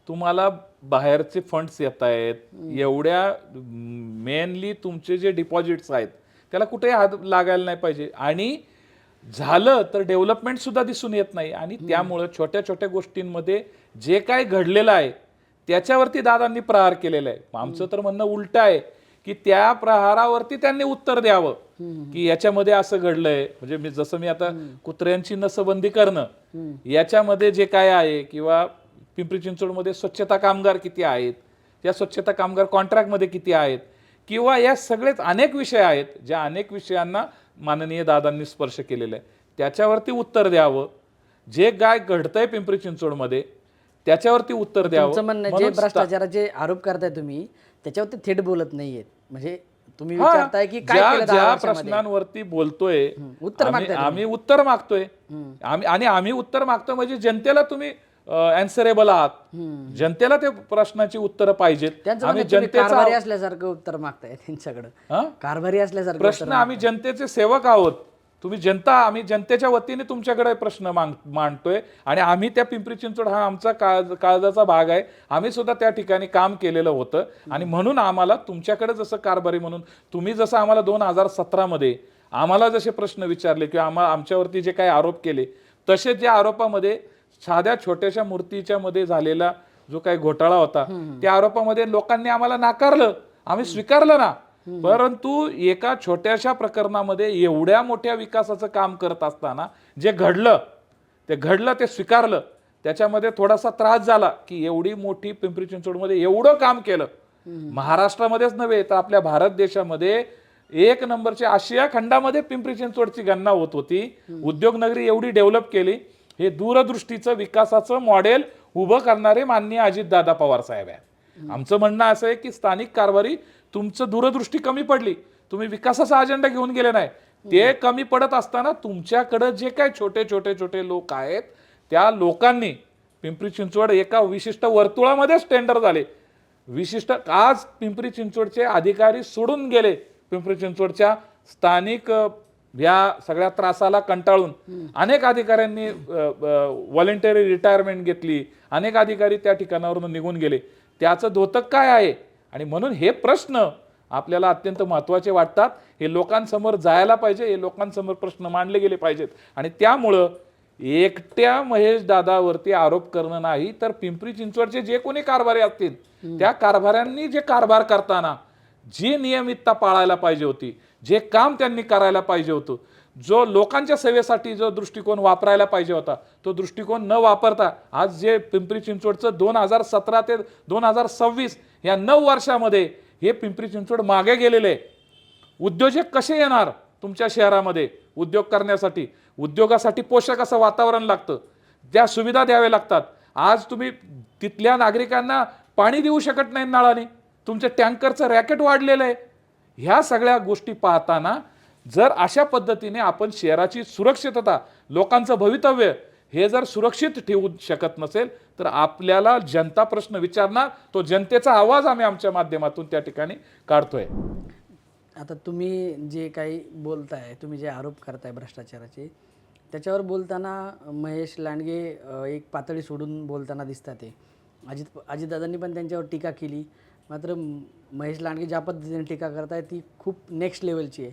तुम्हाला बाहेरचे फंड्स येत आहेत, एवढ्या मेनली तुमचे जे डिपॉझिट्स आहेत त्याला कुठेही हात लागायला नाही पाहिजे, आणि झालं तर डेव्हलपमेंट सुद्धा दिसून येत नाही. आणि त्यामुळं छोट्या छोट्या गोष्टींमध्ये जे काय घडलेलं आहे त्याच्यावरती दादांनी प्रहार केलेला आहे. आमचं तर म्हणणं उलट आहे की त्या प्रहारावरती त्यांनी उत्तर द्यावं की याच्यामध्ये असं घडलंय. म्हणजे जसं मी आता कुत्र्यांची नसबंदी करणं, याच्यामध्ये जे काय आहे किंवा पिंपरी चिंचवडमध्ये स्वच्छता कामगार किती आहेत, या स्वच्छता कामगार कॉन्ट्रॅक्टमध्ये किती आहेत, किंवा या सगळेच अनेक विषय आहेत ज्या अनेक विषयांना माननीय दादांनी स्पर्श केलेला आहे. त्याच्यावरती उत्तर द्यावं. जे काय घडतंय पिंपरी चिंचवडमध्ये त्याच्यावरती उत्तर द्यावं. तुमचं म्हणणं जे भ्रष्टाचाराचे आरोप करताय तुम्ही त्याच्यावरती थेट बोलत नाहीयेत, म्हणजे तुम्ही हा, विचारताय की काय केलं 10 ज्या वर्षामध्ये? प्रश्नांवरती बोलतोय उत्तर आम्ही उत्तर मागतोय. आम्ही उत्तर मागतोय म्हणजे जनतेला तुम्ही अँसरेबल आहात. जनतेला ते प्रश्नाची उत्तरं पाहिजेत. त्यांचं आम्ही म्हणणं तुम्ही जनतेचा कारभारी असल्यासारखं उत्तर मागताय त्यांच्याकडं. कारभारी असल्यासारखं प्रश्न आम्ही जनतेचे सेवक आहोत. तुम्ही जनता, आम्ही जनतेच्या वतीने तुमच्याकडे प्रश्न मांडतोय आणि आम्ही त्या पिंपरी चिंचवड हा आमचा काळजाचा भाग आहे. आम्ही सुद्धा त्या ठिकाणी काम केलेलं होतं आणि म्हणून आम्हाला तुमच्याकडे जसं कारभारी म्हणून तुम्ही जसं आम्हाला 2017 मध्ये आम्हाला जसे प्रश्न विचारले किंवा आमच्यावरती जे काही आरोप केले तसे त्या आरोपामध्ये साध्या छोट्याशा मूर्तीच्या मध्ये झालेला जो काही घोटाळा होता त्या आरोपामध्ये लोकांनी आम्हाला नाकारलं, आम्ही स्वीकारलं ना. परंतु एका छोट्याशा प्रकरणामध्ये एवढ्या मोठ्या विकासाचं काम करत असताना जे घडलं ते स्वीकारलं. त्याच्यामध्ये थोडासा त्रास झाला की एवढी मोठी पिंपरी चिंचवडमध्ये एवढं काम केलं, महाराष्ट्रामध्येच नव्हे तर आपल्या भारत देशामध्ये 1 नंबरच्या आशिया खंडामध्ये पिंपरी चिंचवडची गणना होत होती. उद्योगनगरी एवढी डेव्हलप केली. हे दूरदृष्टीचं विकासाचं मॉडेल उभं करणारे माननीय अजितदादा पवार साहेब आहेत. आमचं म्हणणं असं आहे की स्थानिक कारभारी तुमचं दूरदृष्टी कमी पडली, तुम्ही विकासाचा अजेंडा घेऊन गेले नाही. ते कमी पडत असताना तुमच्याकडे जे काही छोटे लोक आहेत त्या लोकांनी पिंपरी चिंचवड एका विशिष्ट वर्तुळामध्येच टेंडर झाले. आज पिंपरी चिंचवडचे अधिकारी सोडून गेले. पिंपरी चिंचवडच्या स्थानिक या सगळ्या त्रासाला कंटाळून अनेक अधिकाऱ्यांनी व्हॉलेंटरी रिटायरमेंट घेतली. अनेक अधिकारी त्या ठिकाणावरून निघून गेले. त्याचं द्योतक काय आहे? आणि म्हणून हे प्रश्न आपल्याला अत्यंत महत्त्वाचे वाटतात. हे लोकांसमोर जायला पाहिजे, हे लोकांसमोर प्रश्न मांडले गेले पाहिजेत. आणि त्यामुळं एकट्या महेश दादावरती आरोप करणं नाही तर पिंपरी चिंचवडचे जे कोणी कारभारी असतील त्या कारभाऱ्यांनी जे कारभार करताना जी नियमितता पाळायला पाहिजे होती, जे काम त्यांनी करायला पाहिजे होतं, जो लोकांच्या सेवेसाठी जो दृष्टिकोन वापरायला पाहिजे होता तो दृष्टिकोन न वापरता आज जे पिंपरी चिंचवडचं 2017 ते 2026 या 9 वर्षामध्ये हे पिंपरी चिंचवड मागे गेलेले. उद्योजक कसे येणार तुमच्या शहरामध्ये उद्योग करण्यासाठी? उद्योगासाठी पोषक असं वातावरण लागतं, त्या सुविधा द्याव्या लागतात. आज तुम्ही तिथल्या नागरिकांना पाणी देऊ शकत नाही नळाने, तुमच्या टँकरचं रॅकेट वाढलेलं आहे. ह्या सगळ्या गोष्टी पाहताना जर अशा पद्धतीने आपण शहराची सुरक्षितता, लोकांचं भवितव्य हे जर सुरक्षित ठेवू शकत नसेल तर आपल्याला जनता प्रश्न विचारणार. तो जनतेचा आवाज आम्ही आमच्या माध्यमातून त्या ठिकाणी काढतोय. आता तुम्ही जे काही बोलताय, तुम्ही जे आरोप करताय भ्रष्टाचाराचे, त्याच्यावर बोलताना महेश लांडगे एक पातळी सोडून बोलताना दिसतात. ते अजितदादांनी पण त्यांच्यावर टीका केली. मात्र महेश लांडगे ज्या पद्धतीने टीका करताय ती खूप नेक्स्ट लेवलची आहे.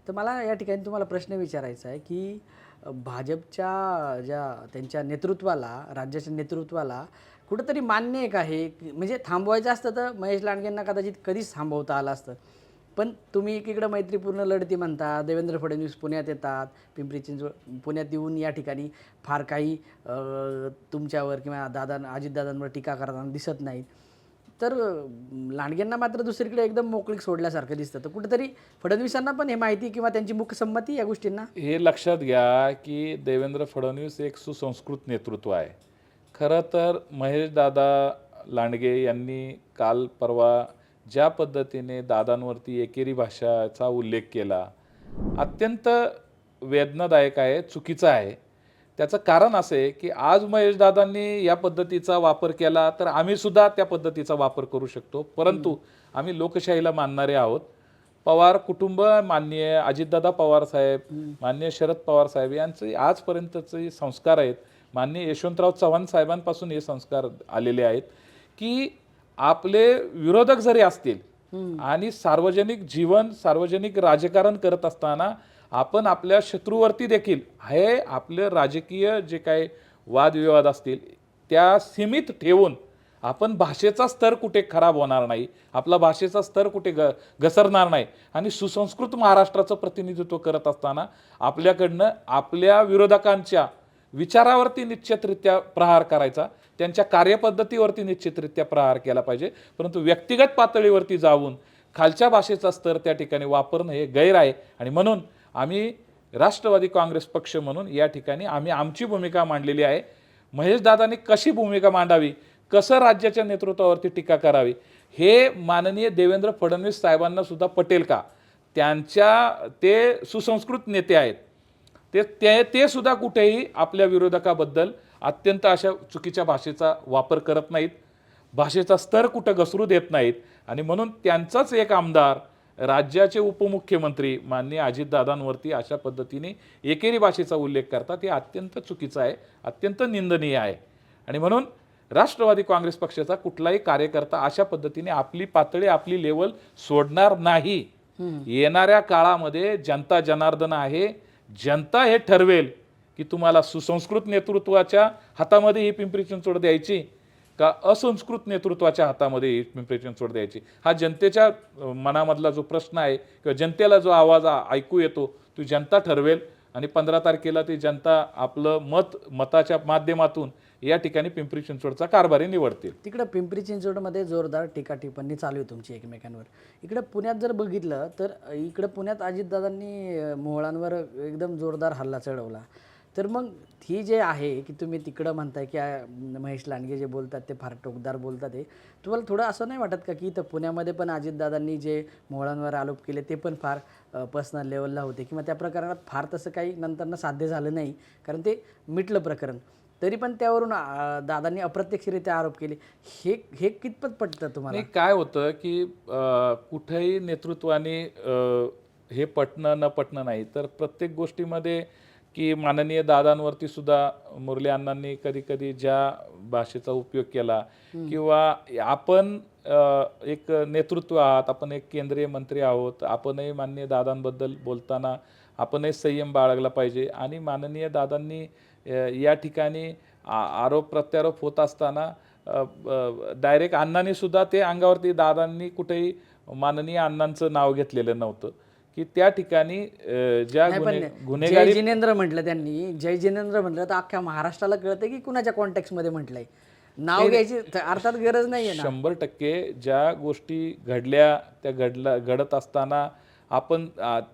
तर मला या ठिकाणी तुम्हाला प्रश्न विचारायचा आहे की भाजपच्या त्यांच्या नेतृत्वाला, राज्याच्या नेतृत्वाला कुठंतरी मान्य आहे का हे? म्हणजे थांबवायचं असतं तर महेश लांडगेंना कदाचित कधीच थांबवता आलं असतं. पण तुम्ही एकीकडं मैत्रीपूर्ण लढती म्हणता, देवेंद्र फडणवीस पुण्यात येतात, पिंपरी चिंचवड पुण्यात येऊन या ठिकाणी फार काही तुमच्यावर किंवा अजितदादांवर टीका करताना दिसत नाहीत. तर लांडगेंना मात्र दुसरीकडे एकदम मोकळीक सोडल्यासारखं दिसतं. तर कुठेतरी फडणवीसांना पण हे माहिती किंवा त्यांची मुख्य संमती या गोष्टींना? हे लक्षात घ्या की देवेंद्र फडणवीस एक सुसंस्कृत नेतृत्व आहे. खरं तर महेश दादा लांडगे यांनी काल परवा ज्या पद्धतीने दादांवरती एकेरी भाषाचा उल्लेख केला अत्यंत वेदनादायक आहे, चुकीचा आहे. त्याचं कारण असं आहे की आज महेश दादांनी या पद्धतीचा वापर केला तर आम्ही सुद्धा त्या पद्धतीचा वापर करू शकतो. परंतु आम्ही लोकशाहीला मानणारे आहोत. पवार कुटुंब, माननीय अजितदादा पवार साहेब, माननीय शरद पवार साहेब यांचे आजपर्यंतचे संस्कार आहेत. माननीय यशवंतराव चव्हाण साहेबांपासून हे संस्कार आलेले आहेत की आपले विरोधक जरी असतील आणि सार्वजनिक जीवन, सार्वजनिक राजकारण करत असताना आपण आपल्या शत्रूवरती देखील हे आपले राजकीय जे काही वादविवाद असतील त्या सीमित ठेवून आपण भाषेचा स्तर कुठे खराब होणार नाही, आपला भाषेचा स्तर कुठे घसरणार नाही आणि सुसंस्कृत महाराष्ट्राचं प्रतिनिधित्व करत असताना आपल्याकडनं आपल्या विरोधकांच्या विचारावरती निश्चितरित्या प्रहार करायचा, त्यांच्या कार्यपद्धतीवरती निश्चितरित्या प्रहार केला पाहिजे, परंतु व्यक्तिगत पातळीवरती जाऊन खालच्या भाषेचा स्तर त्या ठिकाणी वापरणं हे गैर आहे. आणि म्हणून आम्ही राष्ट्रवादी काँग्रेस पक्ष म्हणून या ठिकाणी आम्ही आमची भूमिका मांडलेली आहे. महेशदादांनी कशी भूमिका मांडावी, कसं राज्याच्या नेतृत्वावरती टीका करावी, हे माननीय देवेंद्र फडणवीस साहेबांना सुद्धा पटेल का? ते सुसंस्कृत नेते आहेत, ते सुद्धा कुठेही आपल्या विरोधकाबद्दल अत्यंत अशा चुकीच्या भाषेचा वापर करत नाहीत, भाषेचा स्तर कुठं घसरू देत नाहीत. आणि म्हणून त्यांचाच एक आमदार राज्याचे उपमुख्यमंत्री माननीय अजितदादांवरती अशा पद्धतीने एकेरी भाषेचा उल्लेख करतात, हे अत्यंत चुकीचं आहे, अत्यंत निंदनीय आहे. आणि म्हणून राष्ट्रवादी काँग्रेस पक्षाचा कुठलाही कार्यकर्ता अशा पद्धतीने आपली पातळी, आपली लेवल सोडणार नाही. येणाऱ्या काळामध्ये जनता जनार्दन आहे, जनता हे ठरवेल की तुम्हाला सुसंस्कृत नेतृत्वाच्या हातामध्ये ही पिंपरी चिंचवड द्यायची का असंस्कृत नेतृत्वाच्या हातामध्ये ही पिंपरी चिंचवड द्यायची. हा जनतेच्या मनामधला जो प्रश्न आहे किंवा जनतेला जो आवाज ऐकू येतो तो जनता ठरवेल. आणि 15 तारखेला ती जनता आपलं मताच्या माध्यमातून या ठिकाणी पिंपरी चिंचवडचा कारभारी निवडतील. तिकडं पिंपरी चिंचवडमध्ये जोरदार टीका टिप्पणी चालू आहे तुमची एकमेकांवर. इकडं पुण्यात जर बघितलं तर इकडं पुण्यात अजितदादांनी मोहळांवर एकदम जोरदार हल्ला चढवला. तर मग ही जे आहे की तुम्ही तिकडं म्हणताय की महेश लांडगे जे बोलतात ते फार टोकदार बोलतात, हे तुम्हाला थोडं असं नाही वाटत का की इथं पुण्यामध्ये पण अजितदादांनी जे मोहळांवर आरोप केले ते पण फार पर्सनल लेवलला होते किंवा त्या प्रकरणात फार तसं काही नंतरनं साध्य झालं नाही, कारण ते मिटलं प्रकरण, तरी पण त्यावरून दादांनी अप्रत्यक्षरित्या आरोप केले, हे कितपत पटतं तुम्हाला? नाही, काय होतं की कुठेही नेतृत्वाने हे पटणं न पटणं नाही, तर प्रत्येक गोष्टीमध्ये की माननीय दादांवरती सुद्धा मुरली अण्णांनी कधी कधी ज्या भाषेचा उपयोग केला किंवा आपण एक नेतृत्व आहात, आपण एक केंद्रीय मंत्री आहोत, आपणही माननीय दादांबद्दल बोलताना आपणही संयम बाळगला पाहिजे. आणि माननीय दादांनी या ठिकाणी आरोप प्रत्यारोप होत असताना डायरेक्ट अण्णांनी सुद्धा ते अंगावरती, दादांनी कुठेही माननीय अण्णांचं नाव घेतलेलं नव्हतं की त्या ठिकाणी ज्या जय जिनेंद्र म्हटलं, त्यांनी जय जिनेंद्र म्हटलं तर अख्ख्या महाराष्ट्राला कळतं की कुणाच्या कॉन्टॅक्टमध्ये म्हटलंय, नाव घ्यायची अर्थात गरज नाही आहे. 100% ज्या गोष्टी घडल्या त्या घडत असताना आपण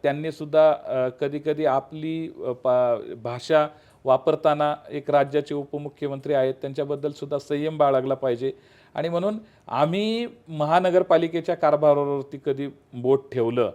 त्यांनी सुद्धा कधी कधी आपली भाषा वापरताना एक राज्याचे उपमुख्यमंत्री आहेत त्यांच्याबद्दल सुद्धा संयम बाळगला पाहिजे. आणि म्हणून आम्ही महानगरपालिकेच्या कारभारावरती कधी बोट ठेवलं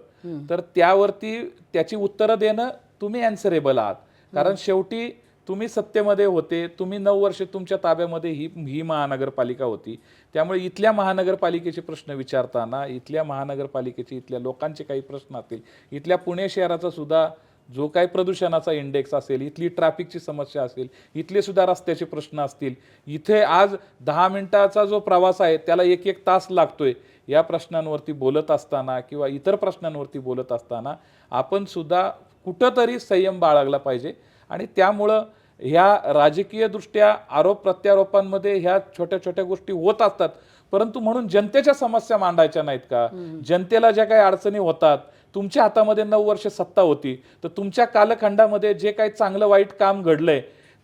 तर त्यावरती त्याची उत्तरं देणं तुम्ही अँसरेबल आहात, कारण शेवटी तुम्ही सत्तेमध्ये होते, तुम्ही 9 वर्षे तुमच्या ताब्यामध्ये ही महानगरपालिका होती. त्यामुळे इथल्या महानगरपालिकेचे प्रश्न विचारताना इथल्या लोकांचे काही प्रश्न असतील, इथल्या पुणे शहराचा सुद्धा जो काही प्रदूषणाचा इंडेक्स असेल, इथली ट्रॅफिकची समस्या असेल, इथले सुद्धा रस्त्याचे प्रश्न असतील, इथे आज 10 मिनिटाचा जो प्रवास आहे त्याला 1-1 तास लागतोय, या प्रश्नांवरती बोलत असताना किंवा इतर प्रश्नांवरती बोलत असताना आपण सुद्धा कुठंतरी संयम बाळगला पाहिजे. आणि त्यामुळं ह्या राजकीय दृष्ट्या आरोप प्रत्यारोपांमध्ये ह्या छोट्या छोट्या गोष्टी होत असतात, परंतु म्हणून जनतेच्या समस्या मांडायच्या नाहीत का? जनतेला ज्या काही अडचणी होतात, तुमच्या हातामध्ये 9 वर्ष सत्ता होती, तर तुमच्या कालखंडामध्ये जे काही चांगलं वाईट काम घडलंय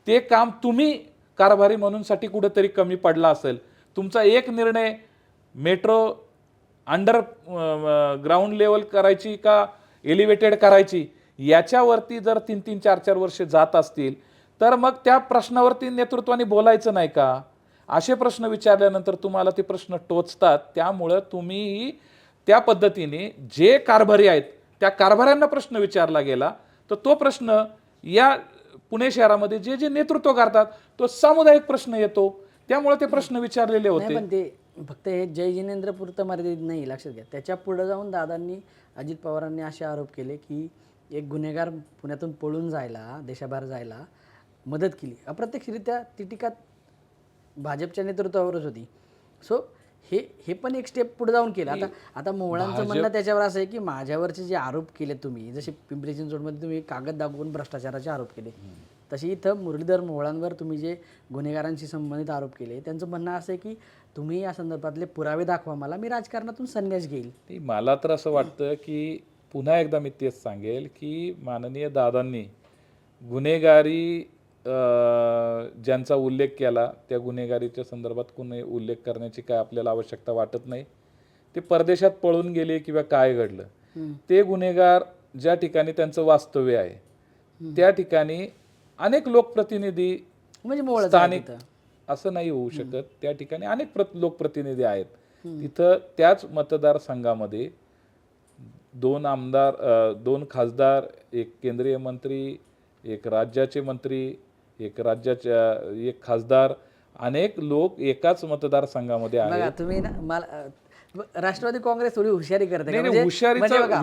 ते काम तुम्ही कारभारी म्हणूनसाठी कुठेतरी कमी पडला असेल. तुमचा एक निर्णय मेट्रो अंडर ग्राउंड लेवल करायची का एलिव्हेटेड करायची याच्यावरती जर 3-3, 4-4 वर्ष जात असतील तर मग त्या प्रश्नावरती नेतृत्वाने बोलायचं नाही का? असे प्रश्न विचारल्यानंतर तुम्हाला ते प्रश्न टोचतात. त्यामुळं तुम्हीही त्या पद्धतीने जे कारभारी आहेत त्या कारभाऱ्यांना प्रश्न विचारला गेला तर तो प्रश्न या पुणे शहरामध्ये जे जे नेतृत्व करतात तो सामुदायिक प्रश्न येतो, त्यामुळे ते प्रश्न विचारलेले होते. पण ते फक्त हे जय जिनेंद्र पुरतं मर्यादित नाही, लक्षात घ्या. त्याच्या पुढे जाऊन दादांनी, अजित पवारांनी असे आरोप केले की एक गुन्हेगार पुण्यातून पळून जायला, देशाबाहेर जायला मदत केली. अप्रत्यक्षरित्या ती टीका भाजपच्या नेतृत्वावरच होती. सो हे पण एक स्टेप पुढे जाऊन केलं. आता मोहळांचं म्हणणं त्याच्यावर असं आहे की माझ्यावरचे जे आरोप केले तुम्ही, जसे पिंपरी चिंचवडमध्ये तुम्ही कागद दाखवून भ्रष्टाचाराचे आरोप केले, तशी इथं मुरलीधर मोहळांवर तुम्ही जे गुन्हेगारांशी संबंधित आरोप केले, त्यांचं म्हणणं असं आहे की तुम्ही या संदर्भातले पुरावे दाखवा मला, मी राजकारणातून संन्यास घेईल. मला तर असं वाटतं की पुन्हा एकदा मी तेच सांगेल की माननीय दादांनी गुन्हेगारी ज्यांचा उल्लेख केला त्या गुन्हेगारीच्या संदर्भात कुणी उल्लेख करण्याची काय आपल्याला आवश्यकता वाटत नाही. ते परदेशात पळून गेले किंवा काय घडलं, ते गुन्हेगार ज्या ठिकाणी त्यांचं वास्तव्य आहे त्या ठिकाणी अनेक लोकप्रतिनिधी म्हणजे स्थानिक असं नाही होऊ शकत. त्या ठिकाणी अनेक लोकप्रतिनिधी आहेत. तिथं त्याच मतदारसंघामध्ये 2 आमदार, 2 खासदार, 1 केंद्रीय मंत्री, 1 राज्याचे मंत्री, 1 खासदार, अनेक लोक एकाच मतदारसंघामध्ये आहेत. बघा तुम्ही ना मला राष्ट्रवादी काँग्रेस थोडी हुशारी करते का? नाही, हुशारीचा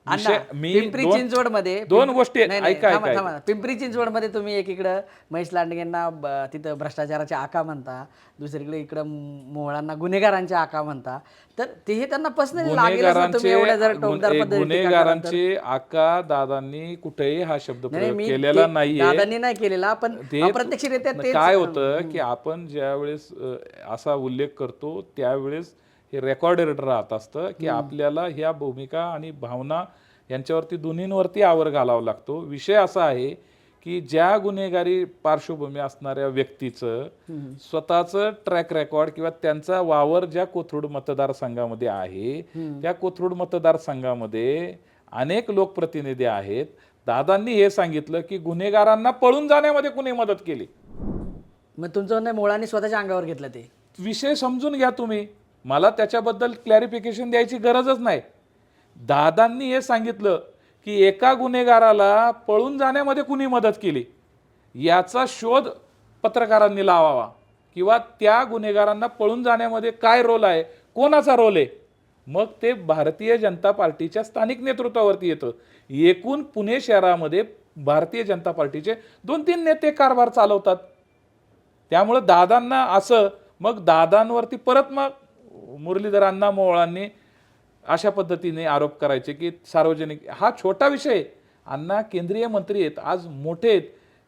विषय मी पिंपरी चिंचवड मध्ये दोन गोष्टी ऐका. पिंपरी चिंचवड मध्ये तुम्ही एकीकडं महेश लांडगेंना तिथं भ्रष्टाचाराचे आका म्हणता, दुसरीकडे इकडं मोहळांना गुन्हेगारांचे आका म्हणता, तर ते त्यांना पर्सनली लागेल. तुम्ही एवढ्या जर टोकदार पद्धतीने गुन्हेगारांचे आका दादांनी कुठेही हा शब्द प्रयोग केलेला नाहीये. दादांनी नाही केलेला, पण अप्रत्यक्षरित्या ते काय होतं की आपण ज्यावेळेस असा उल्लेख करतो त्यावेळेस हे रेकॉर्डेड राहत असतं की आपल्याला ह्या भूमिका आणि भावना यांच्यावरती दोन्हींवरती आवर घालावा लागतो. विषय असा आहे की ज्या गुन्हेगारी पार्श्वभूमी असणाऱ्या व्यक्तीचं स्वतःचं ट्रॅक रेकॉर्ड किंवा त्यांचा वावर ज्या कोथरूड मतदारसंघामध्ये आहे त्या कोथरूड मतदारसंघामध्ये अनेक लोकप्रतिनिधी आहेत. दादांनी हे सांगितलं की गुन्हेगारांना पळून जाण्यामध्ये कुणी मदत केली. मग तुमचं नाही मोळांनी स्वतःच्या अंगावर घेतलं ते विषय समजून घ्या तुम्ही. मला त्याच्याबद्दल क्लॅरिफिकेशन द्यायची गरजच नाही. दादांनी हे सांगितलं की एका गुन्हेगाराला पळून जाण्यामध्ये कुणी मदत केली याचा शोध पत्रकारांनी लावावा किंवा त्या गुन्हेगारांना पळून जाण्यामध्ये काय रोल आहे, कोणाचा रोल आहे, मग ते भारतीय जनता पार्टीच्या स्थानिक नेतृत्वावरती येतं. एकूण पुणे शहरामध्ये भारतीय जनता पार्टीचे 2-3 नेते कारभार चालवतात. त्यामुळं दादांना असं मग दादांवरती परत मग मुरलीधर अण्णा मोहोळांनी अशा पद्धतीने आरोप करायचे की सार्वजनिक, हा छोटा विषय. अण्णा केंद्रीय मंत्री आहेत, आज मोठे आहेत.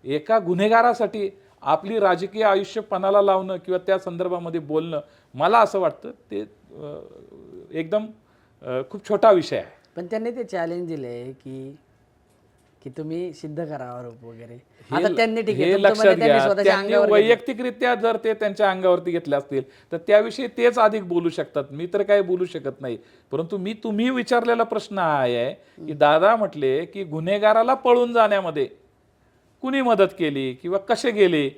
एका गुन्हेगारासाठी आपली राजकीय आयुष्य पणाला लावणं किंवा त्या संदर्भामध्ये बोलणं, मला असं वाटतं ते एकदम खूप छोटा विषय आहे. पण त्यांनी ते चॅलेंज दिले की तुम्ही सिद्ध करा आरोप वगैरे. आता त्यांनी ठीक आहे, हे लक्षात घ्या, त्यांनी वैयक्तिकरित्या जर ते त्यांच्या अंगावरती घेतले असतील तर त्याविषयी तेच अधिक बोलू शकतात. मी तर काही बोलू शकत नाही. परंतु तुम्ही विचारलेला प्रश्न हा आहे की दादा म्हटले की गुन्हेगाराला पळून जाण्यामध्ये कुणी मदत केली किंवा कसे गेले,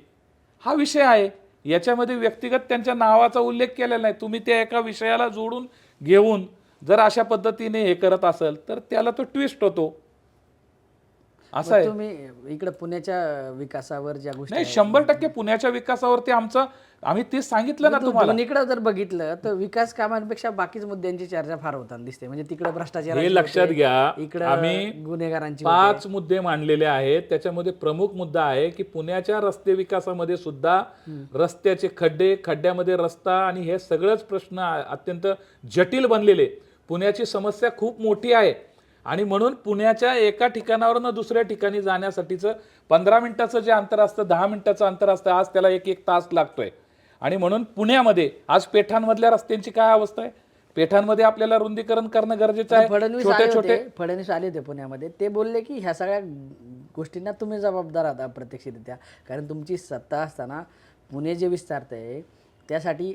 हा विषय आहे. याच्यामध्ये व्यक्तिगत त्यांच्या नावाचा उल्लेख केलेला नाही. तुम्ही त्या एका विषयाला जोडून घेऊन जर अशा पद्धतीने हे करत असेल तर त्याला तो ट्विस्ट होतो. असं आहे. तुम्ही इकडे पुण्याच्या विकासावर ज्या गोष्टी नाही, 100% पुण्याच्या विकासावरती आम्ही तेच सांगितलं ना तुम्हाला. दोन्हीकडे जर बघितलं तर विकास कामांपेक्षा बाकीच मुद्द्यांची चर्चा फार होताना दिसते. म्हणजे तिकडे भ्रष्टाचार, हे लक्षात घ्या, इकडे आम्ही गुन्हेगारांची 5 मुद्दे मांडलेले आहेत. त्याच्यामध्ये प्रमुख मुद्दा आहे की पुण्याच्या रस्ते विकासामध्ये सुद्धा रस्त्याचे खड्ड्यामध्ये रस्ता आणि हे सगळंच प्रश्न अत्यंत जटिल बनलेले. पुण्याची समस्या खूप मोठी आहे आणि म्हणून पुण्याच्या एका ठिकाणावरून दुसऱ्या ठिकाणी जाण्यासाठीचं 15 मिनिटाचं जे अंतर असतं, 10 मिनिटाचं अंतर असतं, आज त्याला 1 तास लागतोय. आणि म्हणून पुण्यामध्ये आज पेठांमधल्या रस्त्यांची काय अवस्था आहे, पेठांमध्ये आपल्याला रुंदीकरण करणं गरजेचं आहे. फडणवीस आले होते पुण्यामध्ये, ते बोलले की ह्या सगळ्या गोष्टींना तुम्ही जबाबदार आहात अप्रत्यक्षरित्या, कारण तुमची सत्ता असताना पुणे जे विस्तारतंय त्यासाठी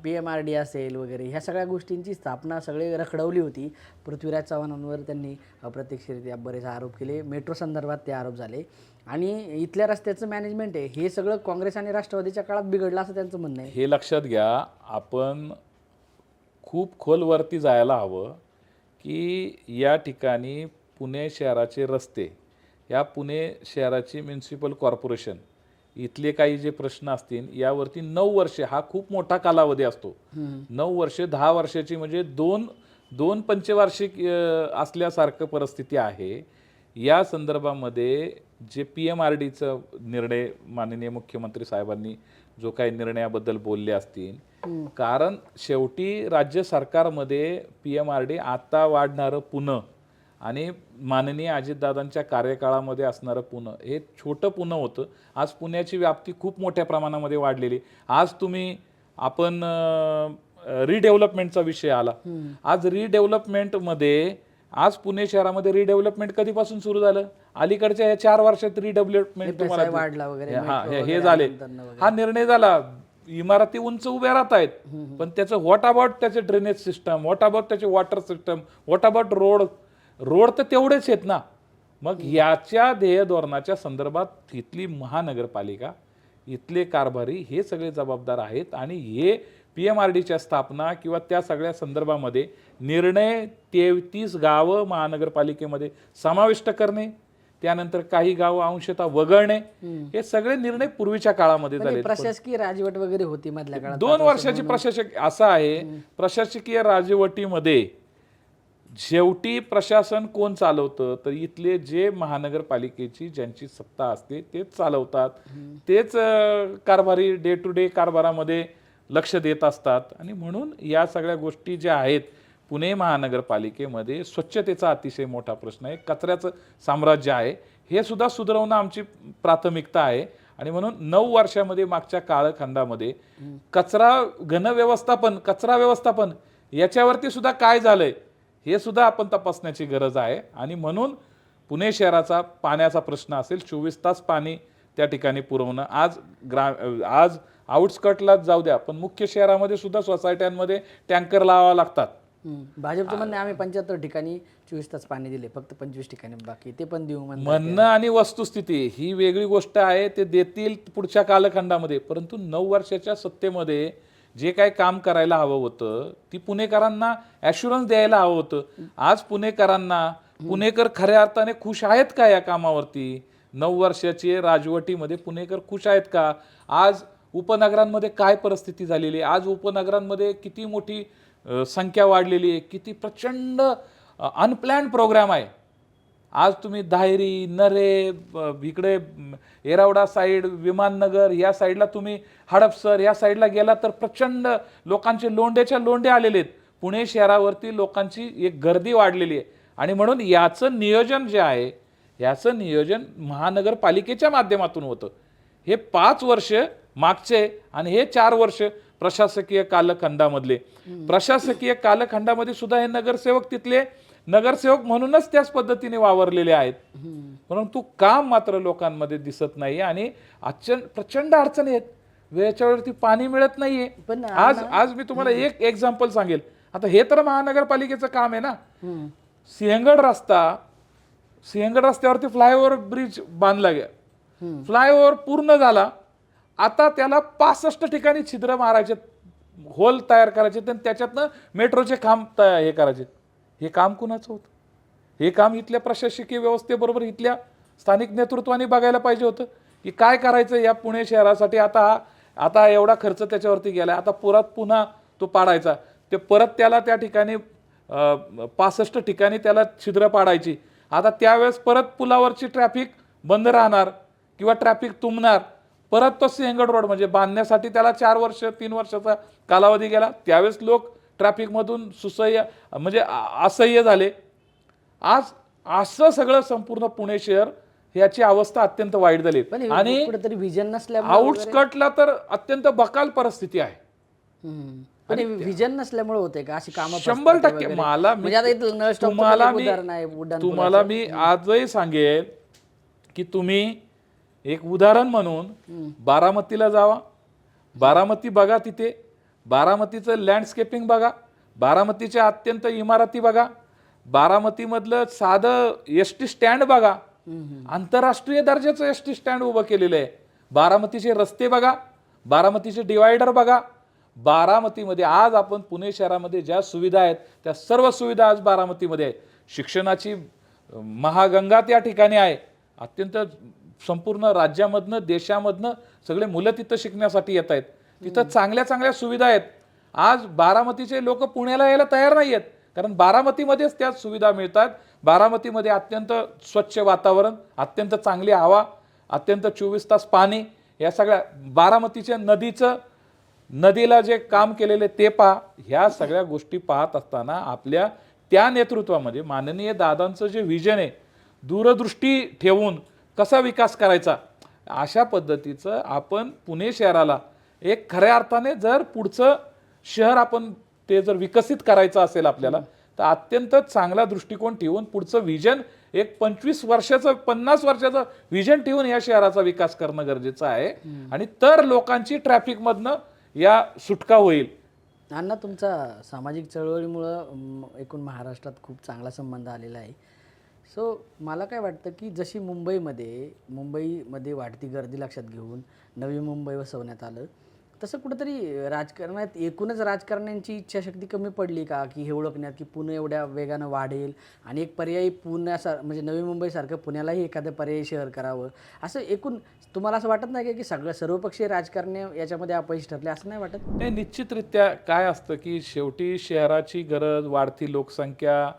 PMRD असेल वगैरे ह्या सगळ्या गोष्टींची स्थापना सगळे रखडवली होती. पृथ्वीराज चव्हाणांवर त्यांनी अप्रत्यक्षरित्या बरेच आरोप केले. मेट्रो संदर्भात ते आरोप झाले आणि इथल्या रस्त्याचं मॅनेजमेंट आहे हे सगळं काँग्रेस आणि राष्ट्रवादीच्या काळात बिघडलं असं त्यांचं म्हणणं आहे. हे लक्षात घ्या, आपण खूप खोलवरती जायला हवं की या ठिकाणी पुणे शहराचे रस्ते, या पुणे शहराची म्युनिसिपल कॉर्पोरेशन, इथले काही जे प्रश्न असतील यावरती 9 वर्षे हा खूप मोठा कालावधी असतो. 9 वर्षे 10 वर्षाची म्हणजे दोन पंचवार्षिक असल्यासारखं परिस्थिती आहे. या संदर्भामध्ये जे PMRDचा निर्णय माननीय मुख्यमंत्री साहेबांनी जो काही निर्णयाबद्दल बोलले असतील, कारण शेवटी राज्य सरकारमध्ये PMRD आता वाढणारं पुणे आणि माननीय अजितदादांच्या कार्यकाळामध्ये असणारं पुणे हे छोटं पुणे होतं. आज पुण्याची व्याप्ती खूप मोठ्या प्रमाणामध्ये वाढलेली. आज आपण रिडेव्हलपमेंटचा विषय आला. आज रिडेव्हलपमेंटमध्ये आज पुणे शहरामध्ये रिडेव्हलपमेंट कधीपासून सुरू झालं, अलीकडच्या या 4 वर्षात रिडेव्हलपमेंट FSI वाढला वगैरे, हे झाले, हा निर्णय झाला, इमारती उंच उभ्या राहत आहेत, पण त्याचं व्हॉट अबाउट त्याचे ड्रेनेज सिस्टम, व्हॉट अबाउट त्याचे water system, what about road तर तेवढेच आहेत ना. मग याच्या ध्येय धोरणाच्या संदर्भात इथली महानगरपालिका, इथले कारभारी हे सगळे जबाबदार आहेत. आणि हे PMRDच्या स्थापना किंवा त्या सगळ्या संदर्भामध्ये निर्णय 33 गावं महानगरपालिकेमध्ये समाविष्ट करणे, त्यानंतर काही गावं अंशतः वगळणे, हे सगळे निर्णय पूर्वीच्या काळामध्ये झाले. प्रशासकीय राजवट वगैरे होती मधल्या काळात, 2 वर्षाची असं आहे, प्रशासकीय राजवटीमध्ये शेवटी प्रशासन कोण चालवतं, तर इथले जे महानगरपालिकेची ज्यांची सत्ता असते तेच चालवतात, तेच कारभारी डे टू डे कारभारामध्ये लक्ष देत असतात. आणि म्हणून या सगळ्या गोष्टी ज्या आहेत, पुणे महानगरपालिकेमध्ये स्वच्छतेचा अतिशय मोठा प्रश्न आहे, कचऱ्याचं साम्राज्य आहे, हे सुद्धा सुधारवणं आमची प्राथमिकता आहे. आणि म्हणून 9 वर्षामध्ये मागच्या कालखंडामध्ये कचरा व्यवस्थापन याच्यावरती सुद्धा काय झालंय हे सुद्धा आपण तपासण्याची गरज आहे. आणि म्हणून पुणे शहराचा पाण्याचा प्रश्न असेल, 24 तास पाणी त्या ठिकाणी पुरवणं, आज आउटस्कटलाच जाऊ द्या, पण मुख्य शहरामध्ये सुद्धा सोसायट्यांमध्ये टँकर लावावं लागतात. भाजपचं म्हणणं आम्ही 75 ठिकाणी 24 तास पाणी दिले, फक्त 25 ठिकाणी बाकी, ते पण देऊ म्हणणं आणि वस्तुस्थिती ही वेगळी गोष्ट आहे. ते देतील पुढच्या कालखंडामध्ये, परंतु 9 वर्षाच्या सत्तेमध्ये जे काय काम करायला हवं होतं, ती पुणेकरांना ॲश्युरन्स द्यायला हवं होतं. आज पुणेकर खऱ्या अर्थाने खुश आहेत का या कामावरती? 9 वर्षाची राजवटीमध्ये पुणेकर खुश आहेत का? आज उपनगरांमध्ये काय परिस्थिती झालेली आहे? आज उपनगरांमध्ये किती मोठी संख्या वाढलेली आहे, किती प्रचंड अनप्लॅन्ड प्रोग्राम आहे. आज तुम्ही धायरी, नरे, इकडे येरवडा साईड, विमाननगर या साईडला तुम्ही हडपसर या साईडला गेला तर प्रचंड लोकांचे लोंढे आलेले आहेत. पुणे शहरावरती लोकांची एक गर्दी वाढलेली आहे. आणि म्हणून याचं नियोजन जे आहे, याचं नियोजन महानगरपालिकेच्या माध्यमातून होतं. हे 5 वर्ष मागचे आणि हे 4 वर्ष प्रशासकीय कालखंडामधले. प्रशासकीय कालखंडामध्ये सुद्धा हे नगरसेवक तिथले नगरसेवक म्हणूनच त्याच पद्धतीने वावरलेले आहेत, परंतु काम मात्र लोकांमध्ये दिसत नाही. आणि प्रचंड अडचणी आहेत, वेळेच्या वेळेवरती पाणी मिळत नाहीये. पण आज मी तुम्हाला एक एक्झाम्पल सांगेल. आता हे तर महानगरपालिकेचं काम आहे ना. सिंहगड रस्त्यावरती फ्लायओव्हर ब्रिज बांधला गेला, फ्लायओव्हर पूर्ण झाला, आता त्याला 65 ठिकाणी छिद्र मारायचे, होल तयार करायचे, त्याच्यातनं मेट्रोचे काम हे करायचे. हे काम कुणाचं होतं? हे काम इथल्या प्रशासकीय व्यवस्थेबरोबर इथल्या स्थानिक नेतृत्वाने बघायला पाहिजे होतं की काय करायचं या पुणे शहरासाठी. आता एवढा खर्च त्याच्यावरती गेला, आता पुन्हा तो पाडायचा, ते परत त्याला त्या ठिकाणी 65 ठिकाणी त्याला छिद्र पाडायची. आता त्यावेळेस परत पुलावरची ट्रॅफिक बंद राहणार किंवा ट्रॅफिक तुंबणार. परत तो सिंहगड रोड म्हणजे बांधण्यासाठी त्याला 4 वर्ष 3 वर्षाचा कालावधी गेला. त्यावेळेस लोक ट्रॅफिकमधून असह्य झाले. आज असं सगळं संपूर्ण पुणे शहर याची अवस्था अत्यंत वाईट झाली. आणि कुठेतरी विजन नसल्यामुळे, आउटस्कटला तर अत्यंत बकाल परिस्थिती आहे. पण विजन नसल्यामुळे होते का अशी कामं? 100% तुम्हाला मी आजही सांगेल की तुम्ही एक उदाहरण म्हणून बारामतीला जावा, बारामती बघा, तिथे बारामतीचं लँडस्केपिंग बघा, बारामतीच्या अत्यंत इमारती बघा, बारामतीमधलं साधं एसटी स्टँड बघा, आंतरराष्ट्रीय दर्जाचं एसटी स्टँड उभं केलेलं आहे. बारामतीचे रस्ते बघा, बारामतीचे डिवायडर बघा. बारामतीमध्ये आज आपण पुणे शहरामध्ये ज्या सुविधा आहेत त्या सर्व सुविधा आज बारामतीमध्ये आहेत. शिक्षणाची महागंगा त्या ठिकाणी आहे. अत्यंत संपूर्ण राज्यामधनं देशामधनं सगळे मुलं तिथं शिकण्यासाठी येत आहेत. तिथं चांगल्या सुविधा आहेत. आज बारामतीचे लोक पुण्याला यायला तयार नाही आहेत, कारण बारामतीमध्येच त्या सुविधा मिळतात. बारामतीमध्ये अत्यंत स्वच्छ वातावरण, अत्यंत चांगली हवा, अत्यंत 24 तास पाणी, या सगळ्या बारामतीच्या नदीला जे काम केलेले ते पहा. ह्या सगळ्या गोष्टी पाहत असताना आपल्या त्या नेतृत्वामध्ये माननीय दादांचं जे विजन आहे, दूरदृष्टी ठेवून कसा विकास करायचा, अशा पद्धतीचं आपण पुणे शहराला एक खऱ्या अर्थाने जर पुढचं शहर आपण ते जर विकसित करायचं असेल आपल्याला, तर अत्यंत चांगला दृष्टिकोन ठेवून पुढचं विजन एक 25 वर्षाचं 50 वर्षाचं व्हिजन ठेवून या शहराचा विकास करणं गरजेचं आहे आणि तर लोकांची ट्रॅफिकमधनं या सुटका होईल. अण्णा, तुमचा सामाजिक चळवळीमुळं एकूण महाराष्ट्रात खूप चांगला संबंध आलेला आहे. सो मला काय वाटतं की जशी मुंबईमध्ये वाढती गर्दी लक्षात घेऊन नवी मुंबई वसवण्यात आलं, तसं कुठंतरी राजकारणात एकूणच राजकारण्यांची इच्छाशक्ती कमी पडली का, की हे ओळखण्यात की पुणे एवढ्या वेगानं वाढेल आणि एक पर्यायी म्हणजे नवी मुंबईसारखं पुण्यालाही एखादं पर्यायी शहर करावं, असं एकूण तुम्हाला असं वाटत नाही का की सर्वपक्षीय राजकारणी याच्यामध्ये अपयशी ठरले, असं नाही वाटत? नाही, निश्चितरित्या काय असतं की शेवटी शहराची गरज, वाढती लोकसंख्या,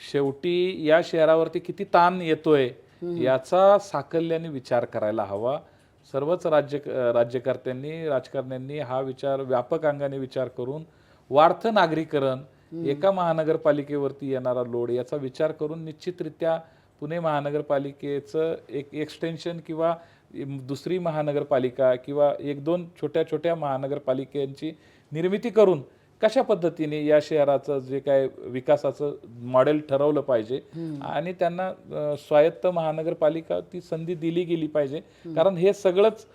शेवटी या शहरावरती किती ताण येतोय याचा साकल्याने विचार करायला हवा. सर्वच राज्यकर्त्यांनी, राजकारण्यांनी हा विचार व्यापक अंगाने विचार करून वाढतं नागरीकरण, एका महानगरपालिकेवरती येणारा लोड याचा विचार करून निश्चितरित्या पुणे महानगरपालिकेचं एक एक्सटेन्शन किंवा दुसरी महानगरपालिका किंवा एक दोन छोट्या छोट्या महानगरपालिकांची निर्मिती करून कशा पद्धतीने या शहराचं जे काय विकासाचं मॉडेल ठरवलं पाहिजे आणि त्यांना स्वायत्त महानगरपालिका ती संधी दिली गेली पाहिजे. कारण हे सगळंच